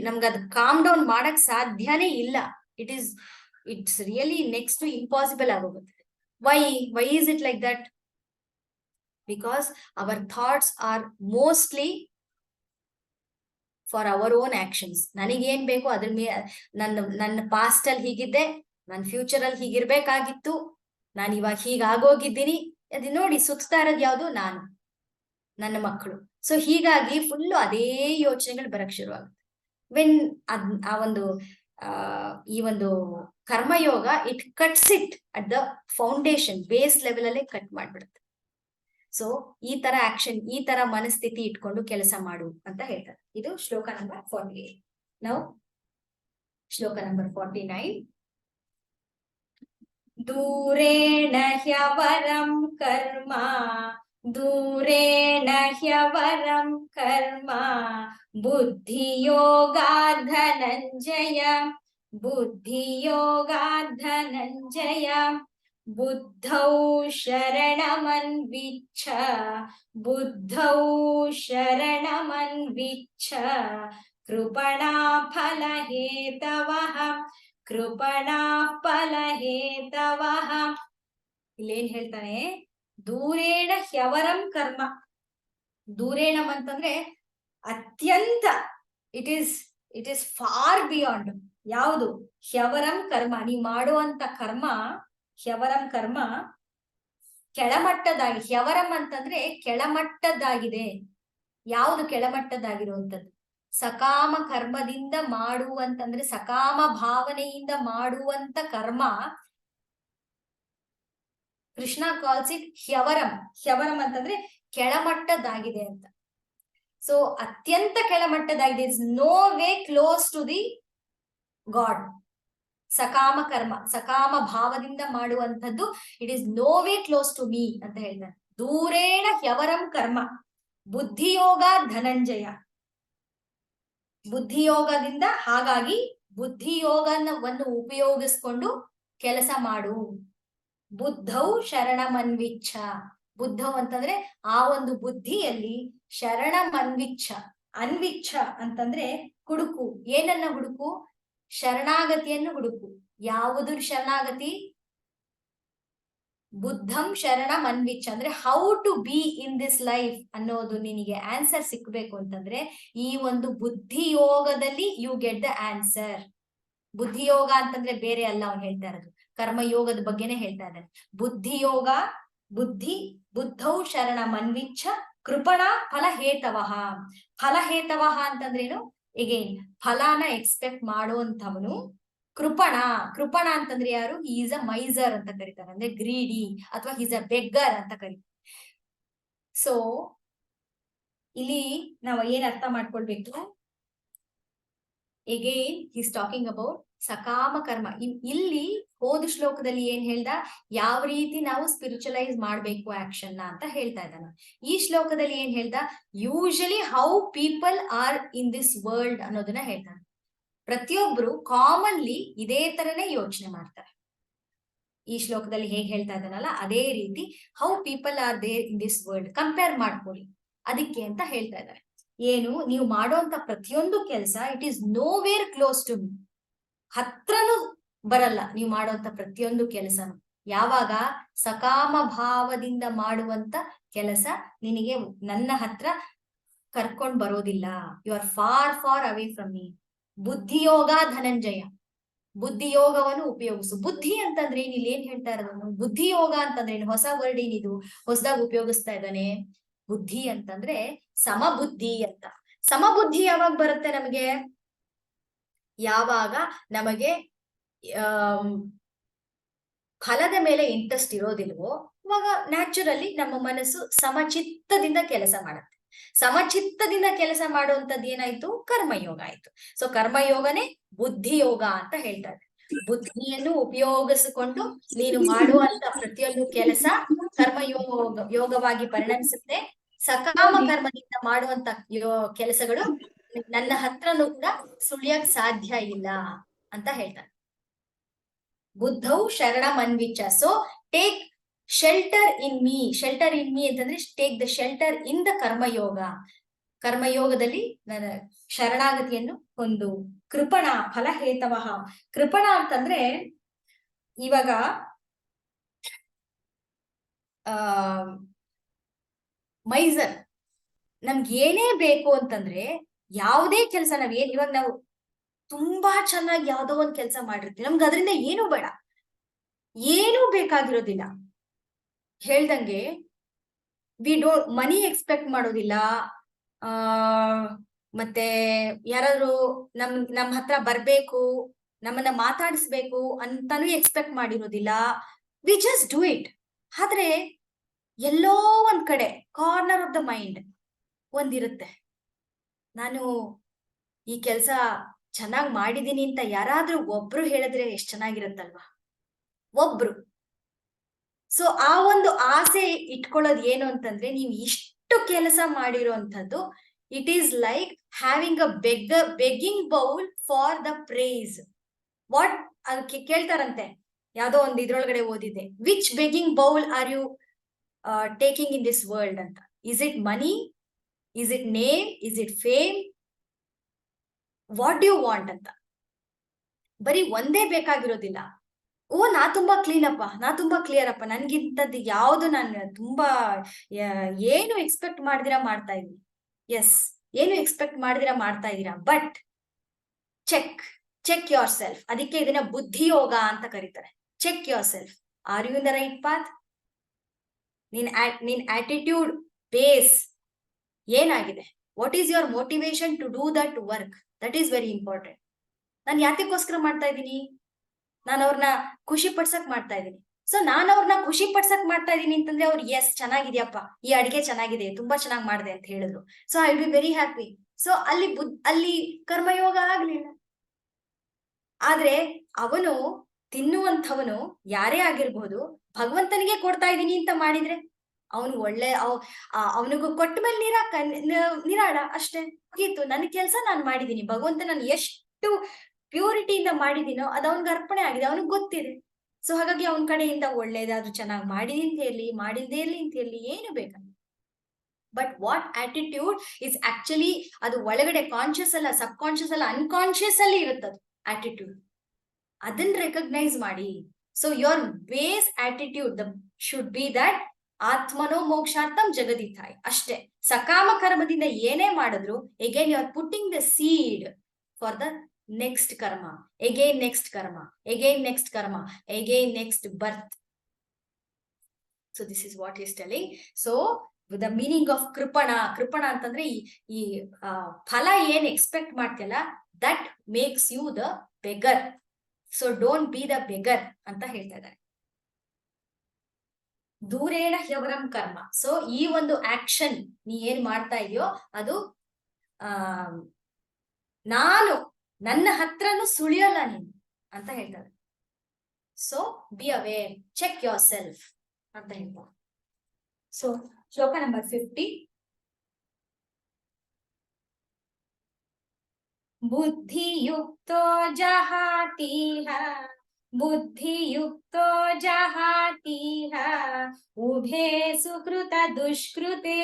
ನಮ್ಗೆ ಅದು ಕಾಮ್ ಡೌನ್ ಮಾಡಕ್ ಸಾಧ್ಯನೇ ಇಲ್ಲ. It's really next to impossible ಆಗೋಗುತ್ತೆ. Why is it like that? Because our thoughts are mostly for our own actions. ನನಗೇನ್ ಬೇಕು ಅದ್ರ ಮೇಲೆ, ನನ್ನ ಪಾಸ್ಟ್ ಅಲ್ಲಿ ಹೀಗಿದ್ದೆ, ನನ್ನ ಫ್ಯೂಚರ್ ಅಲ್ಲಿ ಹೀಗಿರ್ಬೇಕಾಗಿತ್ತು, ನಾನು ಇವಾಗ ಹೀಗಾಗೋಗಿದ್ದೀನಿ, ಅದು ನೋಡಿ ಸುತ್ತಾ ಇರೋದು ಯಾವುದು? ನಾನು, ನನ್ನ ಮಕ್ಕಳು. ಸೊ ಹೀಗಾಗಿ ಫುಲ್ಲು ಅದೇ ಯೋಚನೆಗಳು ಬರಕ್ ಶುರುವಾಗುತ್ತೆ. ವೆನ್ ಈ ಒಂದು karma yoga it cuts it at the foundation, base level ಅಲ್ಲೇ ಕಟ್ ಮಾಡ್ಬಿಡುತ್ತೆ. ಸೊ ಈ ತರ ಆಕ್ಷನ್, ಈ ತರ ಮನಸ್ಥಿತಿ ಇಟ್ಕೊಂಡು ಕೆಲಸ ಮಾಡು ಅಂತ ಹೇಳ್ತಾರೆ. ಇದು ಶ್ಲೋಕ ನಂಬರ್ 48. ನಾವು ಶ್ಲೋಕ ನಂಬರ್ 49. ದೂರೇಣ ಹ್ಯವರಂ ಕರ್ಮ, ದೂರೇಣ ಹ್ಯವರಂ ಕರ್ಮ, ಬುದ್ಧಿಯೋಗಾತ್ ಧನಂಜಯ, ಬುದ್ಧಿಯೋಗಾತ್ ಧನಂಜಯ, ಬುದ್ಧೌ ಶರಣಮನ್ವಿಚ್ಛ, ಬುದ್ಧೌ ಶರಣಮನ್ವಿಚ್ಛ, ಕೃಪಣಾ ಫಲಹೇತವಃ, ಕೃಪಣಾ ಫಲಹೇತವಃ. ಇಲ್ಲೇನ್ ಹೇಳ್ತಾನೆ? ದೂರೇಣ ಹ್ಯವರಂ ಕರ್ಮ. ದೂರೇಣಂ ಅಂತಂದ್ರೆ ಅತ್ಯಂತ, ಇಟ್ ಈಸ್ ಫಾರ್ ಬಿಯಾಂಡ್. ಯಾವುದು? ಹ್ಯವರಂ ಕರ್ಮ. ನೀ ಮಾಡುವಂತ ಕರ್ಮ, ಹ್ಯವರಂ ಕರ್ಮ ಕೆಳಮಟ್ಟದಾಗಿ. ಹ್ಯವರಂ ಅಂತಂದ್ರೆ ಕೆಳಮಟ್ಟದ್ದಾಗಿದೆ. ಯಾವುದು ಕೆಳಮಟ್ಟದಾಗಿರುವಂತದ್ದು? ಸಕಾಮ ಕರ್ಮದಿಂದ ಮಾಡುವಂತಂದ್ರೆ ಸಕಾಮ ಭಾವನೆಯಿಂದ ಮಾಡುವಂತ ಕರ್ಮ ಕೃಷ್ಣ ಕಾಲ್ಸ್ ಇಟ್ ಹ್ಯವರಂ. ಹ್ಯವರಂ ಅಂತಂದ್ರೆ ಕೆಳಮಟ್ಟದಾಗಿದೆ ಅಂತ. ಸೊ ಅತ್ಯಂತ ಕೆಳಮಟ್ಟದಾಗಿದೆ, is no way close to the God. ಸಕಾಮ ಕರ್ಮ, ಸಕಾಮ ಭಾವದಿಂದ ಮಾಡುವಂಥದ್ದು, it is no way close to me ಅಂತ ಹೇಳ್ತಾರೆ. ದೂರೇಣ ಹ್ಯವರಂ ಕರ್ಮ ಬುದ್ಧಿಯೋಗ ಧನಂಜಯ. ಬುದ್ಧಿಯೋಗದಿಂದ, ಹಾಗಾಗಿ ಬುದ್ಧಿಯೋಗವನ್ನು ಉಪಯೋಗಿಸ್ಕೊಂಡು ಕೆಲಸ ಮಾಡು. ಬುದ್ಧೌ ಶರಣಮನ್ವಿಚ್ಛ. ಬುದ್ಧವ್ ಅಂತಂದ್ರೆ ಆ ಒಂದು ಬುದ್ಧಿಯಲ್ಲಿ ಶರಣಮನ್ವಿಚ್ಛ. ಅನ್ವಿಚ್ಛ ಅಂತಂದ್ರೆ ಹುಡುಕು. ಏನನ್ನ ಹುಡುಕು? ಶರಣಾಗತಿಯನ್ನು ಹುಡುಕು. ಯಾವುದು ಶರಣಾಗತಿ? ಬುದ್ಧಂ ಶರಣಮನ್ವಿಚ್ಛ ಅಂದ್ರೆ how to be in this life ಅನ್ನೋದು ನಿನಗೆ ಆನ್ಸರ್ ಸಿಕ್ಬೇಕು ಅಂತಂದ್ರೆ ಈ ಒಂದು ಬುದ್ಧಿಯೋಗದಲ್ಲಿ ಯು ಗೆಟ್ ದ ಆನ್ಸರ್. ಬುದ್ಧಿಯೋಗ ಅಂತಂದ್ರೆ ಬೇರೆ ಅಲ್ಲ ಅವ್ನು ಹೇಳ್ತಾ ಇರೋದು, ಕರ್ಮಯೋಗದ ಬಗ್ಗೆನೆ ಹೇಳ್ತಾ ಇದ್ದಾನೆ. ಬುದ್ಧಿಯೋಗ, ಬುದ್ಧೌ ಶರಣಮನ್ವಿಚ್ಛ ಕೃಪಣ ಫಲಹೇತವಃ. ಫಲಹೇತವಃ ಅಂತಂದ್ರೇನು? ಎಗೇನ್ ಫಲಾನ ಎಕ್ಸ್ಪೆಕ್ಟ್ ಮಾಡುವಂತವನು ಕೃಪಣ ಅಂತಂದ್ರೆ ಯಾರು? ಈಸ್ ಅ ಮೈಸರ್ ಅಂತ ಕರೀತಾರೆ, ಅಂದ್ರೆ ಗ್ರೀಡಿ ಅಥವಾ ಈಸ್ ಅ ಬೆಗ್ಗರ್ ಅಂತ ಕರೀತಾರೆ. ಸೊ ಇಲ್ಲಿ ನಾವು ಏನ್ ಅರ್ಥ ಮಾಡ್ಕೊಳ್ಬೇಕು? ಎಗೇನ್ ಈಸ್ ಟಾಕಿಂಗ್ ಅಬೌಟ್ ಸಕಾಮ ಕರ್ಮ. ಇಲ್ಲಿ ಹೋದ ಶ್ಲೋಕದಲ್ಲಿ ಏನ್ ಹೇಳ್ದ? ಯಾವ ರೀತಿ ನಾವು ಸ್ಪಿರಿಚುಲೈಸ್ ಮಾಡ್ಬೇಕು ಆಕ್ಷನ್ ಅಂತ ಹೇಳ್ತಾ ಇದ್ದಾನ. ಈ ಶ್ಲೋಕದಲ್ಲಿ ಏನ್ ಹೇಳ್ದ? Usually how people R in this world ಅನ್ನೋದನ್ನ ಹೇಳ್ತಾನೆ. ಪ್ರತಿಯೊಬ್ರು ಕಾಮನ್ಲಿ ಇದೇ ತರನೇ ಯೋಚನೆ ಮಾಡ್ತಾರೆ. ಈ ಶ್ಲೋಕದಲ್ಲಿ ಹೇಗೆ ಹೇಳ್ತಾ ಇದ್ದಾನಲ್ಲ ಅದೇ ರೀತಿ how people are there in this world compare ಮಾಡ್ಕೊಳ್ಳಿ. ಅದಕ್ಕೆ ಅಂತ ಹೇಳ್ತಾ ಇದ್ದಾರೆ. ಏನು? ನೀವು ಮಾಡುವಂತ ಪ್ರತಿಯೊಂದು ಕೆಲಸ it is nowhere close to me. ಹತ್ರನೂ ಬರಲ್ಲ ನೀವು ಮಾಡುವಂತ ಪ್ರತಿಯೊಂದು ಕೆಲಸನು. ಯಾವಾಗ? ಸಕಾಮ ಭಾವದಿಂದ ಮಾಡುವಂತ ಕೆಲಸ ನಿನಗೆ ನನ್ನ ಹತ್ರ ಕರ್ಕೊಂಡ್ ಬರೋದಿಲ್ಲ. You are far far away from me. ಬುದ್ಧಿಯೋಗ ಧನಂಜಯ. ಬುದ್ಧಿಯೋಗವನ್ನು ಉಪಯೋಗಿಸು. ಬುದ್ಧಿ ಅಂತಂದ್ರೆ ಇಲ್ಲಿ ಏನ್ ಹೇಳ್ತಾ ಇರೋದು? ಬುದ್ಧಿಯೋಗ ಅಂತಂದ್ರೆ ಏನು? ಹೊಸ ವರ್ಡ್ ಏನಿದು ಹೊಸದಾಗಿ ಉಪಯೋಗಿಸ್ತಾ ಇದ್ದಾನೆ. ಬುದ್ಧಿ ಅಂತಂದ್ರೆ ಸಮಬುದ್ಧಿ ಅಂತ. ಸಮಬುದ್ಧಿ ಯಾವಾಗ ಬರುತ್ತೆ ನಮಗೆ? ಯಾವಾಗ ನಮಗೆ ಫಲದ ಮೇಲೆ ಇಂಟ್ರೆಸ್ಟ್ ಇರೋದಿಲ್ವೋ ಅವಾಗ ನ್ಯಾಚುರಲಿ ನಮ್ಮ ಮನಸ್ಸು ಸಮಚಿತ್ತದಿಂದ ಕೆಲಸ ಮಾಡುತ್ತೆ. ಸಮಚಿತ್ತದಿಂದ ಕೆಲಸ ಮಾಡುವಂತದ್ದು ಏನಾಯ್ತು? ಕರ್ಮಯೋಗ ಆಯ್ತು. ಸೊ ಕರ್ಮಯೋಗನೇ ಬುದ್ಧಿಯೋಗ ಅಂತ ಹೇಳ್ತಾರೆ. ಬುದ್ಧಿಯನ್ನು ಉಪಯೋಗಿಸಿಕೊಂಡು ನೀನು ಮಾಡುವಂತ ಪ್ರತಿಯೊಂದು ಕೆಲಸ ಯೋಗವಾಗಿ ಪರಿಣಮಿಸುತ್ತೆ. ಸಕಾಮ ಕರ್ಮದಿಂದ ಮಾಡುವಂತ ಕೆಲಸಗಳು ನನ್ನ ಹತ್ರನೂ ಕೂಡ ಸುಳಿಯಕ್ ಸಾಧ್ಯ ಇಲ್ಲ ಅಂತ ಹೇಳ್ತಾರೆ. ಬುದ್ಧೌ ಶರಣಮನ್ವಿಚ್ಛ. So take shelter in me. Shelter in me ಅಂತಂದ್ರೆ take the shelter in the ಕರ್ಮಯೋಗ. ಕರ್ಮಯೋಗದಲ್ಲಿ ನನ್ನ ಶರಣಾಗತಿಯನ್ನು ಹೊಂದು. ಕೃಪಣ ಫಲಹೇತವಃ. ಕೃಪಣ ಅಂತಂದ್ರೆ ಇವಾಗ ಮೈಸರ್ ನಮ್ಗೆ ಏನೇ ಬೇಕು ಅಂತಂದ್ರೆ ಯಾವುದೇ ಕೆಲಸ ಇವಾಗ ನಾವು ತುಂಬಾ ಚೆನ್ನಾಗಿ ಯಾವ್ದೋ ಒಂದ್ ಕೆಲಸ ಮಾಡಿರ್ತೀವಿ, ನಮ್ಗೆ ಅದರಿಂದ ಏನು ಬೇಡ, ಏನೂ ಬೇಕಾಗಿರೋದಿಲ್ಲ. ಹೇಳ್ದಂಗೆ ವಿ ಡೋಂಟ್ ಮನಿ ಎಕ್ಸ್ಪೆಕ್ಟ್ ಮಾಡೋದಿಲ್ಲ. ಮತ್ತೆ ಯಾರಾದ್ರೂ ನಮ್ ಹತ್ರ ಬರ್ಬೇಕು, ನಮ್ಮನ್ನ ಮಾತಾಡಿಸ್ಬೇಕು ಅಂತಾನು ಎಕ್ಸ್ಪೆಕ್ಟ್ ಮಾಡಿರೋದಿಲ್ಲ. We just do it. ಆದ್ರೆ ಎಲ್ಲೋ ಒಂದ್ ಕಡೆ ಕಾರ್ನರ್ ಆಫ್ ದ ಮೈಂಡ್ ಒಂದಿರುತ್ತೆ, ನಾನು ಈ ಕೆಲಸ ಚೆನ್ನಾಗಿ ಮಾಡಿದೀನಿ ಅಂತ ಯಾರಾದ್ರೂ ಒಬ್ರು ಹೇಳಿದ್ರೆ ಎಷ್ಟ್ ಚೆನ್ನಾಗಿರುತ್ತಲ್ವಾ? ಒಬ್ರು. ಸೊ ಆ ಒಂದು ಆಸೆ ಇಟ್ಕೊಳ್ಳೋದು ಏನು ಅಂತಂದ್ರೆ, ನೀವು ಇಷ್ಟು ಕೆಲಸ ಮಾಡಿರೋಂಥದ್ದು it is like having a begging bowl for the praise. What ಅದಕ್ಕೆ ಕೇಳ್ತಾರಂತೆ, ಯಾವ್ದೋ ಒಂದು ಇದ್ರೊಳಗಡೆ ಓದಿದ್ದೆ, which begging bowl are you taking in this world ಅಂತ. Is it money? Is it name? Is it fame? What do you want ಅಂತ. ಬರೀ ಒಂದೇ ಬೇಕಾಗಿರೋದಿಲ್ಲ. ಓ ನಾ ತುಂಬಾ ಕ್ಲೀನ್ ಅಪ್ಪ, ನಾ ತುಂಬಾ ಕ್ಲಿಯರ್ ಅಪ್ಪ, ನನ್ಗಿಂತದ್ದು ಯಾವ್ದು ನಾನು ತುಂಬಾ ಏನು ಎಕ್ಸ್ಪೆಕ್ಟ್ ಮಾಡ್ದಿರಾ ಮಾಡ್ತಾ ಇದೀನಿ. ಎಸ್, ಏನು ಎಕ್ಸ್ಪೆಕ್ಟ್ ಮಾಡ್ದಿರಾ ಮಾಡ್ತಾ ಇದೀರಾ. But check yourself. ಅದಕ್ಕೆ ಇದನ್ನ ಬುದ್ಧಿಯೋಗ ಅಂತ ಕರೀತಾರೆ. Check yourself. Are you in the right path? ನಿನ್ ಆಟಿಟ್ಯೂಡ್ ಬೇಸ್ ಏನಾಗಿದೆ? What is your motivation to do that work? That is very important. ನಾನು ಯಾತಕ್ಕೋಸ್ಕರ ಮಾಡ್ತಾ ಇದ್ದೀನಿ? ನಾನು ಅವ್ರನ್ನ ಖುಷಿ ಪಡ್ಸಕ್ ಮಾಡ್ತಾ ಇದ್ದೀನಿ. ಸೊ ನಾನು ಅವ್ರನ್ನ ಖುಷಿ ಪಡ್ಸಕ್ ಮಾಡ್ತಾ ಇದೀನಿ ಅಂತಂದ್ರೆ ಅವ್ರು ಎಸ್ ಚೆನ್ನಾಗಿದ್ಯಪ್ಪ, ಈ ಅಡಿಗೆ ಚೆನ್ನಾಗಿದೆ, ತುಂಬಾ ಚೆನ್ನಾಗಿ ಮಾಡಿದೆ ಅಂತ ಹೇಳಿದ್ರು. So I be very happy. So ಅಲ್ಲಿ ಕರ್ಮಯೋಗ ಆಗ್ಲಿಲ್ಲ. ಆದ್ರೆ ಅವನು ತಿನ್ನುವಂಥವನು ಯಾರೇ ಆಗಿರ್ಬಹುದು, ಭಗವಂತನಿಗೆ ಕೊಡ್ತಾ ಇದ್ದೀನಿ ಅಂತ ಮಾಡಿದ್ರೆ ಅವನು ಒಳ್ಳೆ ಅವನಿಗೂ ಕೊಟ್ಟ ಮೇಲೆ ನಿರಾಳ ಅಷ್ಟೇ ಮುಗೀತು. ನನ್ನ ಕೆಲಸ ನಾನು ಮಾಡಿದೀನಿ, ಭಗವಂತ ನಾನು ಎಷ್ಟು ಪ್ಯೂರಿಟಿಯಿಂದ ಮಾಡಿದೀನೋ ಅದು ಅವನಿಗೆ ಅರ್ಪಣೆ ಆಗಿದೆ, ಅವನಿಗೆ ಗೊತ್ತಿದೆ. ಸೊ ಹಾಗಾಗಿ ಅವನ ಕಡೆಯಿಂದ ಒಳ್ಳೇದಾದ್ರೂ ಚೆನ್ನಾಗಿ ಮಾಡಿದೀನಿ ಅಂತ ಇರ್ಲಿ, ಮಾಡಿಲ್ದೇ ಇರ್ಲಿ ಅಂತ ಇರ್ಲಿ, ಏನು ಬೇಕಲ್ಲ. But what attitude is actually, ಅದು ಒಳಗಡೆ ಕಾನ್ಶಿಯಸ್ ಅಲ್ಲ, ಸಬ್ ಕಾನ್ಶಿಯಸ್ ಅಲ್ಲ, ಅನ್ಕಾನ್ಶಿಯಸ್ ಅಲ್ಲಿ ಇರುತ್ತದು ಆಟಿಟ್ಯೂಡ್. ಅದನ್ನ ರೆಕಗ್ನೈಸ್ ಮಾಡಿ. So your base attitude should be that ಆತ್ಮನೋ ಮೋಕ್ಷಾರ್ಥಂ ಜಗದಿಥಾಯ್ ಅಷ್ಟೇ. ಸಕಾಮ ಕರ್ಮದಿಂದ ಏನೇ ಮಾಡಿದ್ರು again you are putting the seed for the next ಕರ್ಮ, ಎಗೇನ್ ನೆಕ್ಸ್ಟ್ ಕರ್ಮ, ಎಗೇನ್ ನೆಕ್ಸ್ಟ್ ಕರ್ಮ, again next birth. So this is what is telling. So the meaning of ಕೃಪಣ ಅಂತಂದ್ರೆ ಈ ಫಲ ಏನ್ ಎಕ್ಸ್ಪೆಕ್ಟ್ ಮಾಡ್ತಿಯಲ್ಲ, that makes you the beggar. So don't be the beggar ಅಂತ ಹೇಳ್ತಾ ಇದ್ದಾರೆ. ದೂರೇಣ ಹ್ಯವರಂ ಕರ್ಮ. ಸೊ ಈ ಒಂದು ಆಕ್ಷನ್ ನೀ ಏನ್ ಮಾಡ್ತಾ ಇದೆಯೋ ಅದು ನನ್ನ ಹತ್ರನು ಸುಳಿಯಲ್ಲ ನೀನು ಅಂತ ಹೇಳ್ತಾರೆ. So be aware, check yourself ಅಂತ ಹೇಳ್ತಾರೆ. ಸೊ ಶ್ಲೋಕ ನಂಬರ್ 50. ಬುದ್ಧಿಯುಕ್ತೋ ಜಹಾತೀಹ, ಬುದ್ಧಿಯುಕ್ತೋ ಜಹಾತೀಹ, ಉಭೇ ಸುಕೃತ ದುಷ್ಕೃತೆ,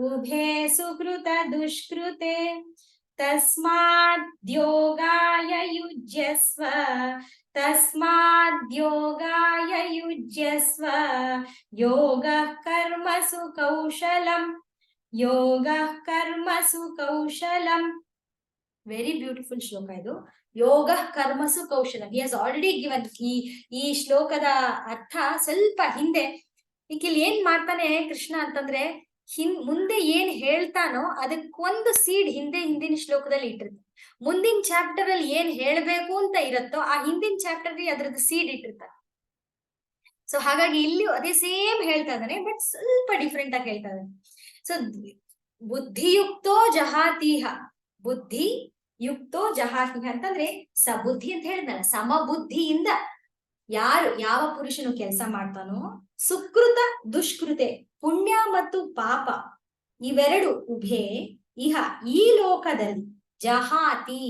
ಉಭೇ ಸುಕೃತ ದುಷ್ಕೃತೆ, ತಸ್ಮಾದ್ಯೋಗಾಯ ಯುಜ್ಯಸ್ವ, ತಸ್ಮಾದ್ಯೋಗಾಯ ಯುಜ್ಯಸ್ವ, ಯೋಗಃ ಕರ್ಮಸು ಕೌಶಲಂ, ಯೋಗಃ ಕರ್ಮಸು ಕೌಶಲಂ. ವೆರಿ ಬ್ಯೂಟಿಫುಲ್ ಶ್ಲೋಕ ಇದು. ಯೋಗ ಕರ್ಮಸು ಕೌಶಲಂ. ಹಿ ಹ್ಯಾಸ್ ಆಲ್ರೆಡಿ ಗಿವನ್ ಈ ಶ್ಲೋಕದ ಅರ್ಥ ಸ್ವಲ್ಪ ಹಿಂದೆ. ಇಲ್ಲಿ ಏನ್ ಮಾಡ್ತಾನೆ ಕೃಷ್ಣ ಅಂತಂದ್ರೆ, ಮುಂದೆ ಏನ್ ಹೇಳ್ತಾನೋ ಅದಕ್ಕೊಂದು ಸೀಡ್ ಹಿಂದಿನ ಶ್ಲೋಕದಲ್ಲಿ ಇಟ್ಟಿರ್ತಾನೆ. ಮುಂದಿನ ಚಾಪ್ಟರ್ ಅಲ್ಲಿ ಏನ್ ಹೇಳ್ಬೇಕು ಅಂತ ಇರುತ್ತೋ ಆ ಹಿಂದಿನ ಚಾಪ್ಟರ್ ಅಲ್ಲಿ ಅದ್ರದ್ದು ಸೀಡ್ ಇಟ್ಟಿರ್ತಾನೆ. ಸೊ ಹಾಗಾಗಿ ಇಲ್ಲಿ ಅದೇ ಸೇಮ್ ಹೇಳ್ತಾ ಇದ್ದಾನೆ, ಬಟ್ ಸ್ವಲ್ಪ ಡಿಫ್ರೆಂಟ್ ಆಗಿ ಹೇಳ್ತಾ ಇದ್ದಾನೆ. ಸೊ ಬುದ್ಧಿಯುಕ್ತೋ ಜಹಾತೀಹ, ಬುದ್ಧಿ ಯುಕ್ತೋ ಜಹಾತೀಹ ಅಂತಂದ್ರೆ ಸಬುದ್ಧಿ ಅಂತ ಹೇಳಿದ್ನಲ್ಲ, ಸಮಬುದ್ಧಿಯಿಂದ ಯಾವ ಪುರುಷನು ಕೆಲಸ ಮಾಡ್ತಾನೋ, ಸುಕೃತ ದುಷ್ಕೃತೆ, ಪುಣ್ಯ ಮತ್ತು ಪಾಪ ಇವೆರಡು ಉಭೇ ಇಹ ಈ ಲೋಕದಲ್ಲಿ ಜಹಾತಿ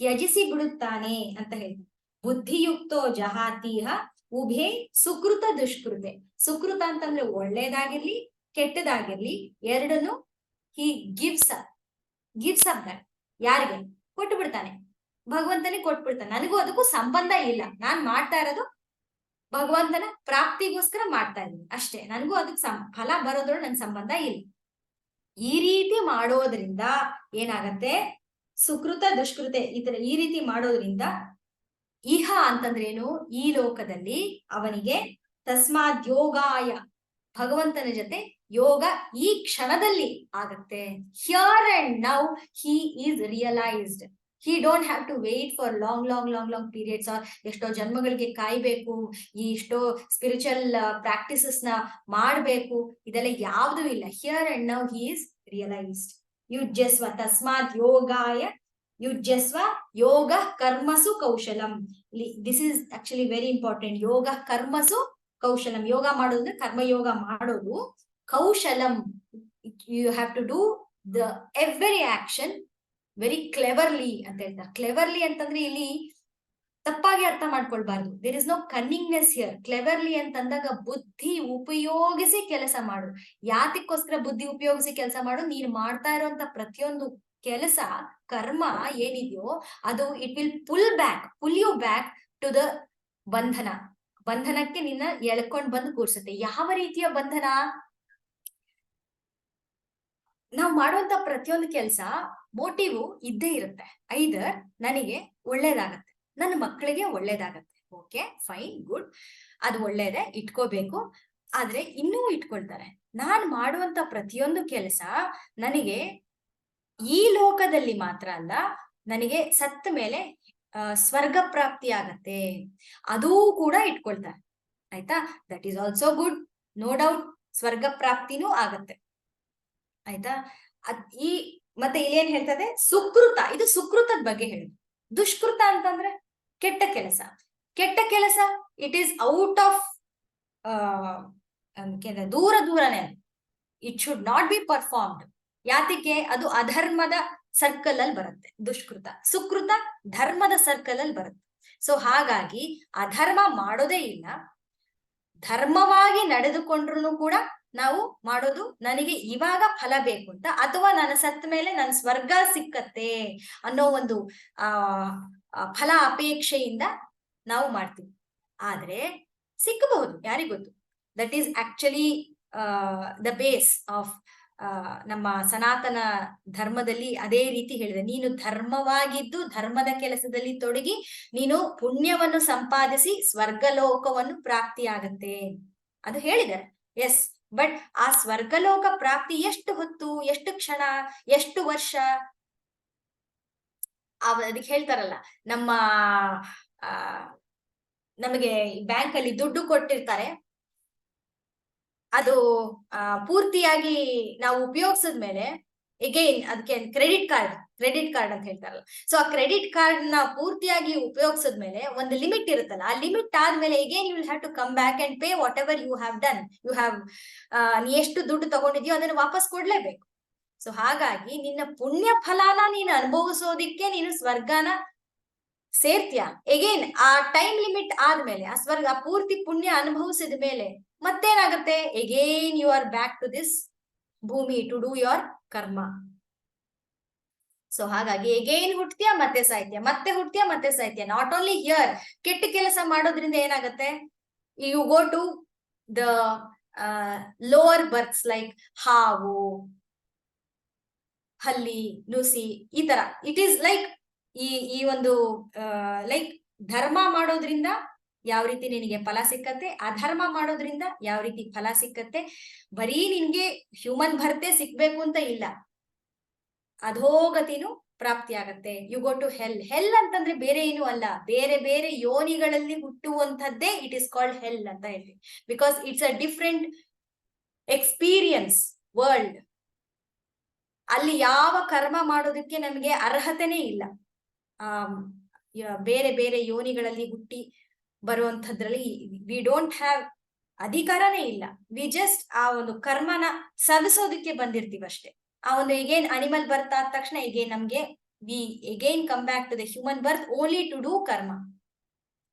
ತ್ಯಜಿಸಿ ಬಿಡುತ್ತಾನೆ ಅಂತ ಹೇಳ್ತಾರೆ. ಬುದ್ಧಿಯುಕ್ತೋ ಜಹಾತಿಹ ಉಭೇ ಸುಕೃತ ದುಷ್ಕೃತೆ. ಸುಕೃತ ಅಂತಂದ್ರೆ ಒಳ್ಳೇದಾಗಿರ್ಲಿ ಕೆಟ್ಟದಾಗಿರ್ಲಿ ಎರಡನ್ನು ಹಿ ಗಿವ್ಸ್ ಅಪ್ ದಟ್. ಯಾರಿಗೆ ಕೊಟ್ಟು ಬಿಡ್ತಾನೆ? ಭಗವಂತನಿಗೆ ಕೊಟ್ಬಿಡ್ತಾನೆ. ನನಗೂ ಅದಕ್ಕೂ ಸಂಬಂಧ ಇಲ್ಲ, ನಾನ್ ಮಾಡ್ತಾ ಇರೋದು ಭಗವಂತನ ಪ್ರಾಪ್ತಿಗೋಸ್ಕರ ಮಾಡ್ತಾ ಇದ್ದೀನಿ ಅಷ್ಟೇ, ನನಗೂ ಅದಕ್ಕೆ ಫಲ ಬರೋದ್ರೊಳಗೆ ನನ್ ಸಂಬಂಧ ಇಲ್ಲ. ಈ ರೀತಿ ಮಾಡೋದ್ರಿಂದ ಏನಾಗತ್ತೆ? ಸುಕೃತ ದುಷ್ಕೃತೆ ಈ ರೀತಿ ಮಾಡೋದ್ರಿಂದ ಇಹ ಅಂತಂದ್ರೇನು? ಈ ಲೋಕದಲ್ಲಿ ಅವನಿಗೆ ತಸ್ಮಾದ್ ಯೋಗಾಯ, ಭಗವಂತನ ಜೊತೆ ಯೋಗ ಈ ಕ್ಷಣದಲ್ಲಿ ಆಗತ್ತೆ. Here and now he is realised. He don't have to wait for long periods or ಎಷ್ಟೋ ಜನ್ಮಗಳಿಗೆ ಕಾಯ್ಬೇಕು, ಎಷ್ಟೋ ಸ್ಪಿರಿಚುವಲ್ ಪ್ರಾಕ್ಟೀಸಸ್ ನ ಮಾಡ್ಬೇಕು, ಇದೆಲ್ಲ ಯಾವ್ದು ಇಲ್ಲ. Here and now he is realized. ಯುಜ್ಯಸ್ವ ತಸ್ಮಾತ್ ಯೋಗಾಯ ಯುಜ್ಯಸ್ವ ಯೋಗ ಕರ್ಮಸು ಕೌಶಲಂ. This is actually very important. ಯೋಗ ಕರ್ಮಸು ಕೌಶಲಂ. ಯೋಗ ಮಾಡೋದು ಕರ್ಮಯೋಗ ಮಾಡೋದು. ಕೌಶಲಂ, you have to do the every action very cleverly ಅಂತ ಹೇಳ್ತಾರೆ. ಕ್ಲೆವರ್ಲಿ ಅಂತಂದ್ರೆ ಇಲ್ಲಿ ತಪ್ಪಾಗಿ ಅರ್ಥ ಮಾಡ್ಕೊಳ್ಬಾರ್ದು. There is no cunningness here. Cleverly ಅಂತಂದಾಗ ಬುದ್ಧಿ ಉಪಯೋಗಿಸಿ ಕೆಲಸ ಮಾಡು. ಯಾತಕ್ಕೋಸ್ಕರ ಬುದ್ಧಿ ಉಪಯೋಗಿಸಿ ಕೆಲಸ ಮಾಡು? ನೀನು ಮಾಡ್ತಾ ಇರುವಂತ ಪ್ರತಿಯೊಂದು ಕೆಲಸ, ಕರ್ಮ ಏನಿದೆಯೋ ಅದು it will pull you back to the ಬಂಧನಕ್ಕೆ ನಿನ್ನ ಎಳ್ಕೊಂಡ್ ಬಂದು ಕೂರ್ಸುತ್ತೆ. ಯಾವ ರೀತಿಯ ಬಂಧನ? ನಾವು ಮಾಡುವಂತ ಪ್ರತಿಯೊಂದು ಕೆಲಸ ಮೋಟಿವ್ ಇದ್ದೇ ಇರುತ್ತೆ. ಐದರ್ ನನಗೆ ಒಳ್ಳೇದಾಗತ್ತೆ, ನನ್ನ ಮಕ್ಕಳಿಗೆ ಒಳ್ಳೇದಾಗತ್ತೆ, ಓಕೆ ಫೈನ್ ಗುಡ್, ಅದು ಒಳ್ಳೇದೇ, ಇಟ್ಕೋಬೇಕು. ಆದ್ರೆ ಇನ್ನೂ ಇಟ್ಕೊಳ್ತಾರೆ, ನಾನ್ ಮಾಡುವಂತ ಪ್ರತಿಯೊಂದು ಕೆಲಸ ನನಗೆ ಈ ಲೋಕದಲ್ಲಿ ಮಾತ್ರ ಅಲ್ಲ, ನನಗೆ ಸತ್ತ ಮೇಲೆ ಸ್ವರ್ಗ ಪ್ರಾಪ್ತಿ ಆಗತ್ತೆ, ಅದೂ ಕೂಡ ಇಟ್ಕೊಳ್ತಾರೆ. ಆಯ್ತಾ. That is also good, no doubt, ಸ್ವರ್ಗ ಪ್ರಾಪ್ತಿನೂ ಆಗತ್ತೆ. ಆಯ್ತಾ. ಈ ಮತ್ತೆ ಇಲ್ಲೇನ್ ಹೇಳ್ತದೆ, ಸುಕೃತ, ಇದು ಸುಕೃತದ ಬಗ್ಗೆ ಹೇಳುದು. ದುಷ್ಕೃತ ಅಂತಂದ್ರೆ ಕೆಟ್ಟ ಕೆಲಸ. ಕೆಟ್ಟ ಕೆಲಸ ಇಟ್ ಈಸ್ ಔಟ್ ಆಫ್ ದೂರನೇ, it should not be performed. ಯಾತಿಗೆ, ಅದು ಅಧರ್ಮದ ಸರ್ಕಲ್ ಅಲ್ಲಿ ಬರುತ್ತೆ ದುಷ್ಕೃತ. ಸುಕೃತ ಧರ್ಮದ ಸರ್ಕಲ್ ಅಲ್ಲಿ ಬರುತ್ತೆ. ಸೊ ಹಾಗಾಗಿ ಅಧರ್ಮ ಮಾಡೋದೇ ಇಲ್ಲ, ಧರ್ಮವಾಗಿ ನಡೆದುಕೊಂಡ್ರು ಕೂಡ ನಾವು ಮಾಡೋದು ನನಗೆ ಇವಾಗ ಫಲ ಬೇಕು ಅಂತ, ಅಥವಾ ನನ್ನ ಸತ್ತ ಮೇಲೆ ನನ್ನ ಸ್ವರ್ಗ ಸಿಕ್ಕತ್ತೆ ಅನ್ನೋ ಒಂದು ಫಲ ಅಪೇಕ್ಷೆಯಿಂದ ನಾವು ಮಾಡ್ತೀವಿ. ಆದ್ರೆ ಸಿಕ್ಕಬಹುದು, ಯಾರಿಗೊತ್ತು. That is actually the base of ನಮ್ಮ ಸನಾತನ ಧರ್ಮದಲ್ಲಿ ಅದೇ ರೀತಿ ಹೇಳಿದೆ. ನೀನು ಧರ್ಮವಾಗಿದ್ದು ಧರ್ಮದ ಕೆಲಸದಲ್ಲಿ ತೊಡಗಿ ನೀನು ಪುಣ್ಯವನ್ನು ಸಂಪಾದಿಸಿ ಸ್ವರ್ಗಲೋಕವನ್ನು ಪ್ರಾಪ್ತಿಯಾಗತ್ತೆ ಅದು ಹೇಳಿದ್ದಾರೆ. ಎಸ್, ಬಟ್ ಆ ಸ್ವರ್ಗಲೋಕ ಪ್ರಾಪ್ತಿ ಎಷ್ಟು ಹೊತ್ತು, ಎಷ್ಟು ಕ್ಷಣ, ಎಷ್ಟು ವರ್ಷ, ಅದಕ್ಕೆ ಹೇಳ್ತಾರಲ್ಲ, ನಮಗೆ ಬ್ಯಾಂಕ್ ಅಲ್ಲಿ ದುಡ್ಡು ಕೊಟ್ಟಿರ್ತಾರೆ, ಅದು ಪೂರ್ತಿಯಾಗಿ ನಾವು ಉಪಯೋಗಿಸಿದ್ಮೇಲೆ ಎಗೈನ್ ಅದಕ್ಕೆ ಕ್ರೆಡಿಟ್ ಕಾರ್ಡ್ ಅಂತ ಹೇಳ್ತಾರಲ್ಲ. ಸೊ ಆ ಕ್ರೆಡಿಟ್ ಕಾರ್ಡ್ ನ ಪೂರ್ತಿಯಾಗಿ ಉಪಯೋಗಿಸಿದ್ಮೇಲೆ ಒಂದು ಲಿಮಿಟ್ ಇರುತ್ತಲ್ಲ, ಆ ಲಿಮಿಟ್ ಆದ್ಮೇಲೆ again you will have to come back and pay whatever you have done. ನೀ ಎಷ್ಟು ದುಡ್ಡು ತಗೊಂಡಿದ್ಯೋ ಅದನ್ನು ವಾಪಸ್ ಕೊಡ್ಲೇಬೇಕು. ಸೊ ಹಾಗಾಗಿ ನಿನ್ನ ಪುಣ್ಯ ಫಲಾನ ನೀನು ಅನುಭವಿಸೋದಿಕ್ಕೆ ನೀನು ಸ್ವರ್ಗನ ಸೇರ್ತೀಯ. ಎಗೇನ್ ಆ ಟೈಮ್ ಲಿಮಿಟ್ ಆದ್ಮೇಲೆ, ಆ ಸ್ವರ್ಗ ಪೂರ್ತಿ ಪುಣ್ಯ ಅನುಭವಿಸಿದ ಮೇಲೆ ಮತ್ತೇನಾಗುತ್ತೆ, again you are back to this ಭೂಮಿ ಟು ಡೂ ಯೋರ್ ಕರ್ಮ. ಸೊ ಹಾಗಾಗಿ ಎಗೇನ್ ಹುಟ್ತೀಯ ಮತ್ತೆ ಸಾಯ್ತೀಯ, ಮತ್ತೆ ಹುಟ್ತೀಯ ಮತ್ತೆ ಸಾಯ್ತೀಯ. ನಾಟ್ ಓನ್ಲಿ ಹಿಯರ್, ಕೆಟ್ಟ ಕೆಲಸ ಮಾಡೋದ್ರಿಂದ ಏನಾಗುತ್ತೆ, you go to the lower births like ಹಾವು, ಹಲ್ಲಿ, ನುಸಿ, ಈ ತರ. ಇಟ್ ಈಸ್ ಲೈಕ್ ಈ ಒಂದು ಲೈಕ್ ಧರ್ಮ ಮಾಡೋದ್ರಿಂದ ಯಾವ ರೀತಿ ನಿನಗೆ ಫಲ ಸಿಕ್ಕತ್ತೆ, ಅಧರ್ಮ ಮಾಡೋದ್ರಿಂದ ಯಾವ ರೀತಿ ಫಲ ಸಿಕ್ಕತ್ತೆ. ಬರೀ ನಿನ್ಗೆ ಹ್ಯೂಮನ್ ಭರ್ತೆ ಸಿಕ್ಬೇಕು ಅಂತ ಇಲ್ಲ, ಅಧೋಗತಿನೂ ಪ್ರಾಪ್ತಿ ಆಗತ್ತೆ. You go to hell. ಹೆಲ್ ಅಂತಂದ್ರೆ ಬೇರೆ ಏನು ಅಲ್ಲ, ಬೇರೆ ಬೇರೆ ಯೋನಿಗಳಲ್ಲಿ ಹುಟ್ಟುವಂಥದ್ದೇ ಇಟ್ ಇಸ್ ಕಾಲ್ಡ್ ಹೆಲ್ ಅಂತ ಹೇಳ್ತೀವಿ. Because it's a different experience world. ಅಲ್ಲಿ ಯಾವ ಕರ್ಮ ಮಾಡೋದಕ್ಕೆ ನಮಗೆ ಅರ್ಹತೆನೇ ಇಲ್ಲ. ಬೇರೆ ಬೇರೆ ಯೋನಿಗಳಲ್ಲಿ ಹುಟ್ಟಿ ಬರುವಂತದ್ರಲ್ಲಿ ವಿ ಡೋಂಟ್ ಹ್ಯಾವ್ ಅಧಿಕಾರನೇ ಇಲ್ಲ. ವಿ ಜಸ್ಟ್ ಆ ಒಂದು ಕರ್ಮನ ಸವಿಸೋದಕ್ಕೆ ಬಂದಿರ್ತೀವಿ ಅಷ್ಟೇ. ಆ ಒಂದು ಎಗೇನ್ ಅನಿಮಲ್ ಬರ್ತ್ ಆದ ತಕ್ಷಣ ಎಗೇನ್ ನಮ್ಗೆ we again come back to the human birth only to do karma.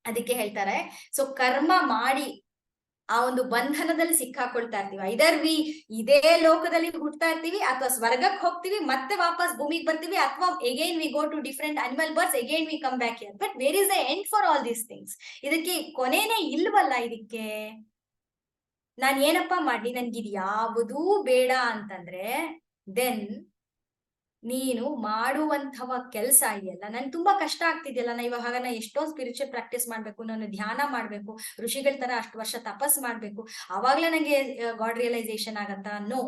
ಅದಕ್ಕೆ ಹೇಳ್ತಾರೆ, ಸೊ ಕರ್ಮ ಮಾಡಿ ಆ ಒಂದು ಬಂಧನದಲ್ಲಿ ಸಿಕ್ಕಾಕೊಳ್ತಾ ಇರ್ತೀವಿ. ಐದರ್ ವಿ ಇದೇ ಲೋಕದಲ್ಲಿ ಹುಟ್ತಾ ಇರ್ತೀವಿ, ಅಥವಾ ಸ್ವರ್ಗಕ್ಕೆ ಹೋಗ್ತೀವಿ, ಮತ್ತೆ ವಾಪಸ್ ಭೂಮಿಗೆ ಬರ್ತೀವಿ, ಅಥವಾ again we go to different animal birds, again we come back here. But where is the end for all these things? ಇದಕ್ಕೆ ಕೊನೆನೇ ಇಲ್ವಲ್ಲ. ಇದಕ್ಕೆ ನಾನು ಏನಪ್ಪಾ ಮಾಡ್ಲಿ, ನನ್ಗಿದ್ ಯಾವುದೂ ಬೇಡ ಅಂತಂದ್ರೆ ದೆನ್ ನೀನು ಮಾಡುವಂಥವ ಕೆಲಸ ಇದೆಯಲ್ಲ, ನನ್ ತುಂಬಾ ಕಷ್ಟ ಆಗ್ತಿದೆಯಲ್ಲ, ನಾ ಇವಾಗ ಎಷ್ಟೊಂದು ಸ್ಪಿರಿಚುವಲ್ ಪ್ರಾಕ್ಟೀಸ್ ಮಾಡ್ಬೇಕು, ನಾನು ಧ್ಯಾನ ಮಾಡ್ಬೇಕು, ಋಷಿಗಳ ತರ ಅಷ್ಟು ವರ್ಷ ತಪಸ್ ಮಾಡ್ಬೇಕು, ಅವಾಗ್ಲೇ ನಂಗೆ ಗಾಡ್ ರಿಯಲೈಸೇಷನ್ ಆಗತ್ತಾ? ನೋ.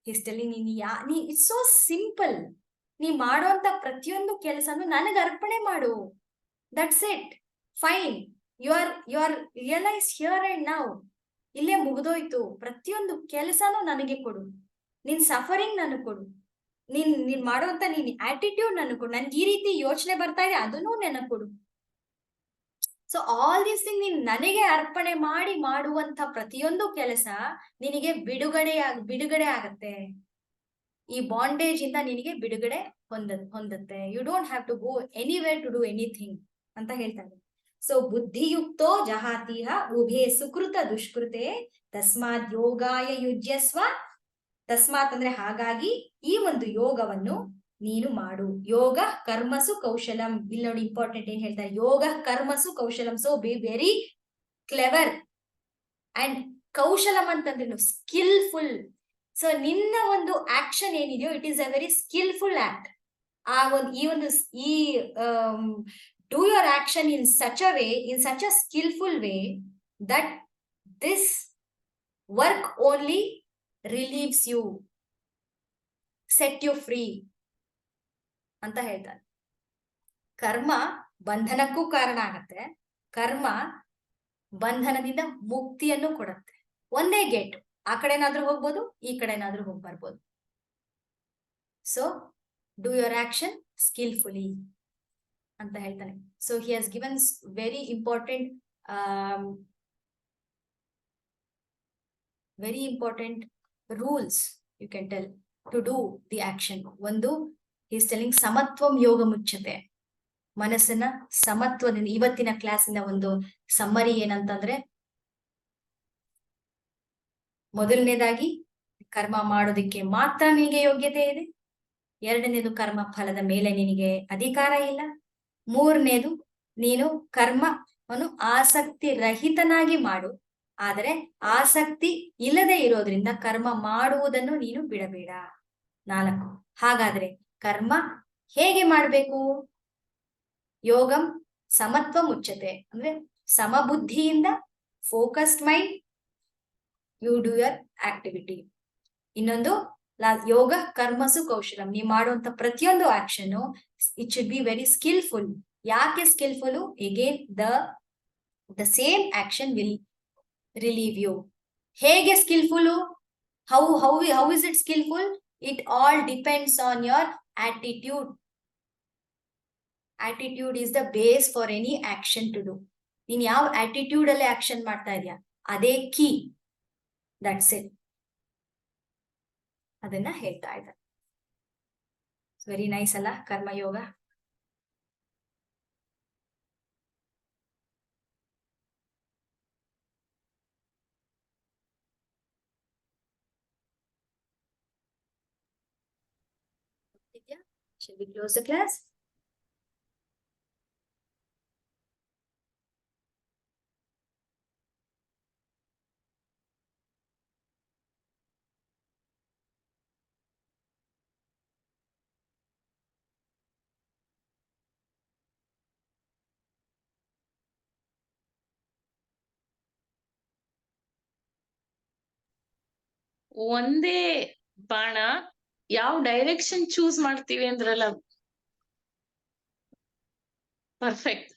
ಹಿಸ್ಟಲ್ಲಿ ನೀ ಇಟ್ಸ್ ಸೋ ಸಿಂಪಲ್. ನೀ ಮಾಡುವಂತ ಪ್ರತಿಯೊಂದು ಕೆಲಸನು ನನಗೆ ಅರ್ಪಣೆ ಮಾಡು. That's it. Fine. You are realise here and now. ಇಲ್ಲೇ ಮುಗ್ದೋಯ್ತು. ಪ್ರತಿಯೊಂದು ಕೆಲಸನೂ ನನಗೆ ಕೊಡು. ನಿನ್ ಸಫರಿಂಗ್ ನನಗೆ ಕೊಡು. ನೀನ್ ಮಾಡುವಂತ ನೀನ್ ಆಟಿಟ್ಯೂಡ್ ನನಗೆ ಕೊಡು. ನನ್ಗೆ ಈ ರೀತಿ ಯೋಚನೆ ಬರ್ತಾ ಇದೆ, ಅದನ್ನು ನನಗೆ ಕೊಡು. ಸೊ ಆಲ್ ದೀಸ್ ಥಿಂಗ್ ನೀನ್ ನನಗೆ ಅರ್ಪಣೆ ಮಾಡಿ ಮಾಡುವಂತ ಪ್ರತಿಯೊಂದು ಕೆಲಸ ನಿನಗೆ ಬಿಡುಗಡೆ ಆಗತ್ತೆ. ಈ ಬಾಂಡೇಜ್ ಇಂದ ನಿನಗೆ ಬಿಡುಗಡೆ ಹೊಂದತ್ತೆ. You don't have to go anywhere to do anything ಅಂತ ಹೇಳ್ತಾರೆ. ಸೊ ಬುದ್ಧಿಯುಕ್ತೋ ಜಹಾತಿಹ ಉಭೇ ಸುಕೃತ ದುಷ್ಕೃತೆ ತಸ್ಮಾತ್ ಯೋಗಾಯ ಯುಜ್ಯಸ್ವ. ತಸ್ಮಾತ್ ಅಂದ್ರೆ ಹಾಗಾಗಿ ಈ ಒಂದು ಯೋಗವನ್ನು ನೀನು ಮಾಡು. ಯೋಗ ಕರ್ಮಸು ಕೌಶಲಂ. ಇಲ್ಲಿ ನೋಡಿ ಇಂಪಾರ್ಟೆಂಟ್ ಏನ್ ಹೇಳ್ತಾರೆ, ಯೋಗ ಕರ್ಮಸು ಕೌಶಲಂ. So be very clever. And ಕೌಶಲಂ ಅಂತಂದ್ರೆ ಸ್ಕಿಲ್ಫುಲ್. ಸೊ ನಿನ್ನ ಒಂದು ಆಕ್ಷನ್ ಏನಿದೆಯೋ it is a very skilful act. ಈ do your action in such a way, in such a skilful way that this work only relieves you, set you free ಅಂತ ಹೇಳ್ತಾರೆ. ಕರ್ಮ ಬಂಧನಕ್ಕೂ ಕಾರಣ ಆಗತ್ತೆ. ಕರ್ಮ ಬಂಧನದಿಂದ ಮುಕ್ತಿಯನ್ನು ಕೊಡುತ್ತೆ. ಒಂದೇ ಗೇಟ್, ಆ ಕಡೆನಾದ್ರೂ ಹೋಗ್ಬೋದು, ಈ ಕಡೆನಾದ್ರೂ ಹೋಗಿ ಬರ್ಬೋದು. So do your action skilfully ಅಂತ ಹೇಳ್ತಾನೆ. So he has given very important rules you can tell to do the action. ಒಂದು, ಈಸ್ ಟೆಲಿಂಗ್ ಸಮತ್ವಂ ಯೋಗ ಮುಚ್ಚತೆ, ಮನಸ್ಸನ್ನ ಸಮತ್ವದಿಂದ. ಇವತ್ತಿನ ಕ್ಲಾಸಿನ ಒಂದು ಸಮ್ಮರಿ ಏನಂತಂದ್ರೆ, ಮೊದಲನೇದಾಗಿ ಕರ್ಮ ಮಾಡೋದಿಕ್ಕೆ ಮಾತ್ರ ನಿನಗೆ ಯೋಗ್ಯತೆ ಇದೆ. ಎರಡನೇದು, ಕರ್ಮ ಫಲದ ಮೇಲೆ ನಿನಗೆ ಅಧಿಕಾರ ಇಲ್ಲ. ಮೂರನೇದು, ನೀನು ಕರ್ಮವನ್ನು ಆಸಕ್ತಿ ರಹಿತನಾಗಿ ಮಾಡು, ಆದರೆ ಆಸಕ್ತಿ ಇಲ್ಲದೆ ಇರೋದ್ರಿಂದ ಕರ್ಮ ಮಾಡುವುದನ್ನು ನೀನು ಬಿಡಬೇಡ. 4, ಹಾಗಾದ್ರೆ ಕರ್ಮ ಹೇಗೆ ಮಾಡ್ಬೇಕು? ಯೋಗಂ ಸಮತ್ವ ಮುಚ್ಚತೆ, ಅಂದ್ರೆ ಸಮಬುದ್ಧಿಯಿಂದ, focused mind, you do your activity. ಇನ್ನೊಂದು, ಯೋಗ ಕರ್ಮಸು ಕೌಶಲಂ, ನೀವು ಮಾಡುವಂತ ಪ್ರತಿಯೊಂದು action it should be very skilful. ಯಾಕೆ skilful? Again the same action will relieve you. ಹೇಗೆ skilful? How is it skilful? It all depends on your attitude. Attitude is the base for any action to do. ನೀನ್ ಯಾವ attitude ಅಲ್ಲಿ action ಮಾಡ್ತಾ ಇದೀಯಾ, ಅದೇ key. That's it. ಅದನ್ನ ಹೇಳ್ತಾ ಇದ್ದಾರೆ. ವೆರಿ ನೈಸ್ ಅಲ್ಲ karma yoga? Shall we close the class? ಒಂದೇ ಬಾಣ ಯಾವ ಡೈರೆಕ್ಷನ್ ಚೂಸ್ ಮಾಡ್ತೀವಿ ಅಂದ್ರಲ್ಲ, ಪರ್ಫೆಕ್ಟ್.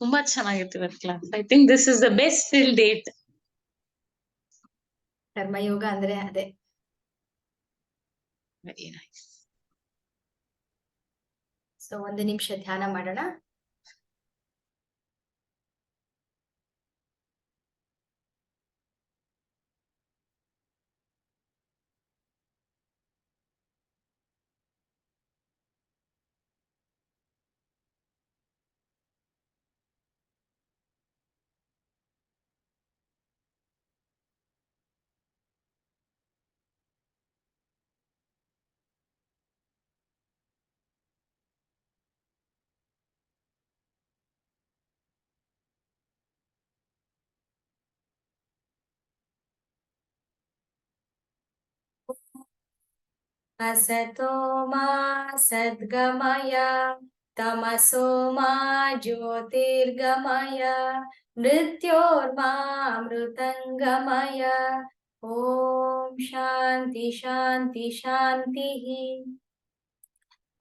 ತುಂಬಾ ಚೆನ್ನಾಗಿತ್ತು ಇವತ್ತು class. I think this is the best till date. Karma yoga ಅಂದ್ರೆ ಅದೇ. Very nice. ಸೊ 1 ನಿಮಿಷ ಧ್ಯಾನ ಮಾಡೋಣ. असतो मा सद्गमय तमसो मा ज्योतिर्गमय मृत्योर्मा मृतंगमय. ओम शांति शांति शांति.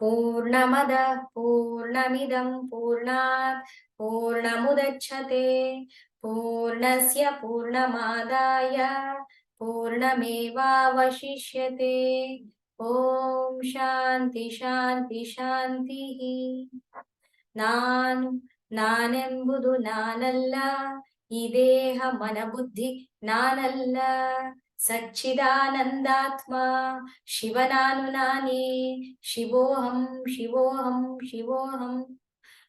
पूर्णमदः पूर्णमिदं पूर्णात् पूर्णमुदच्यते पूर्णस्य पूर्णमादाय पूर्णमेवावशिष्यते. ओम शांति शांति शांति. ನಾನೆಂಬುದು ನಾನಲ್ಲ, ಈ ದೇಹ ಮನ ಬುದ್ಧಿ ನಾನಲ್ಲ, ಸಚ್ಚಿದಾನಂದಾತ್ಮ ಶಿವನಾನು ನಾನೇ. ಶಿವೋಹಂ ಶಿವೋಹಂ ಶಿವೋಹಂ.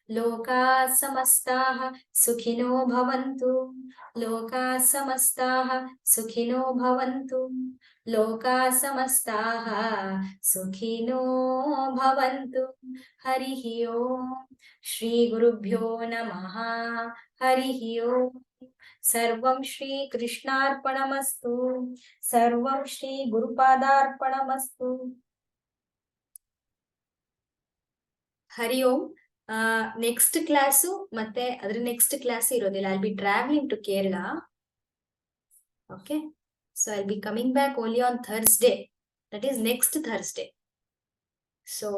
ಲೋಕಾಃ ಸಮಸ್ತಾಃ ಸುಖಿನೋ ಭವಂತು. ಲೋಕಾಃ ಸಮಸ್ತಾಃ ಸುಖಿನೋ ಭವಂತು. ಲೋಕಾಃ ಸಮಸ್ತಾಃ ಸುಖಿನೋ ಭವಂತು. ಹರಿಃ ಓಂ. ಶ್ರೀ ಗುರುಭ್ಯೋ ನಮಃ. ಹರಿಃ ಓಂ. ಸರ್ವಂ ಶ್ರೀ ಕೃಷ್ಣಾರ್ಪಣಮಸ್ತು. ಸರ್ವಂ ಶ್ರೀ ಗುರುಪಾದಾರ್ಪಣಮಸ್ತು. ಹರಿ ಓಂ. ನೆಕ್ಸ್ಟ್ ಕ್ಲಾಸು ಮತ್ತೆ ಅದ್ರ ನೆಕ್ಸ್ಟ್ ಕ್ಲಾಸ್ ಇರೋದಿಲ್ಲ. I'll be travelling to Kerala. Okay, so I'll be coming back only on Thursday. That is next Thursday. So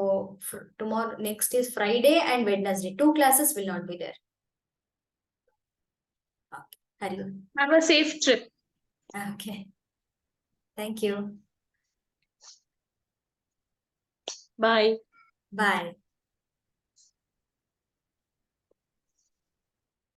tomorrow, next is Friday and Wednesday. 2 classes will not be there. Okay. Hari Om. Have a safe trip. Okay. Thank you. Bye. Bye.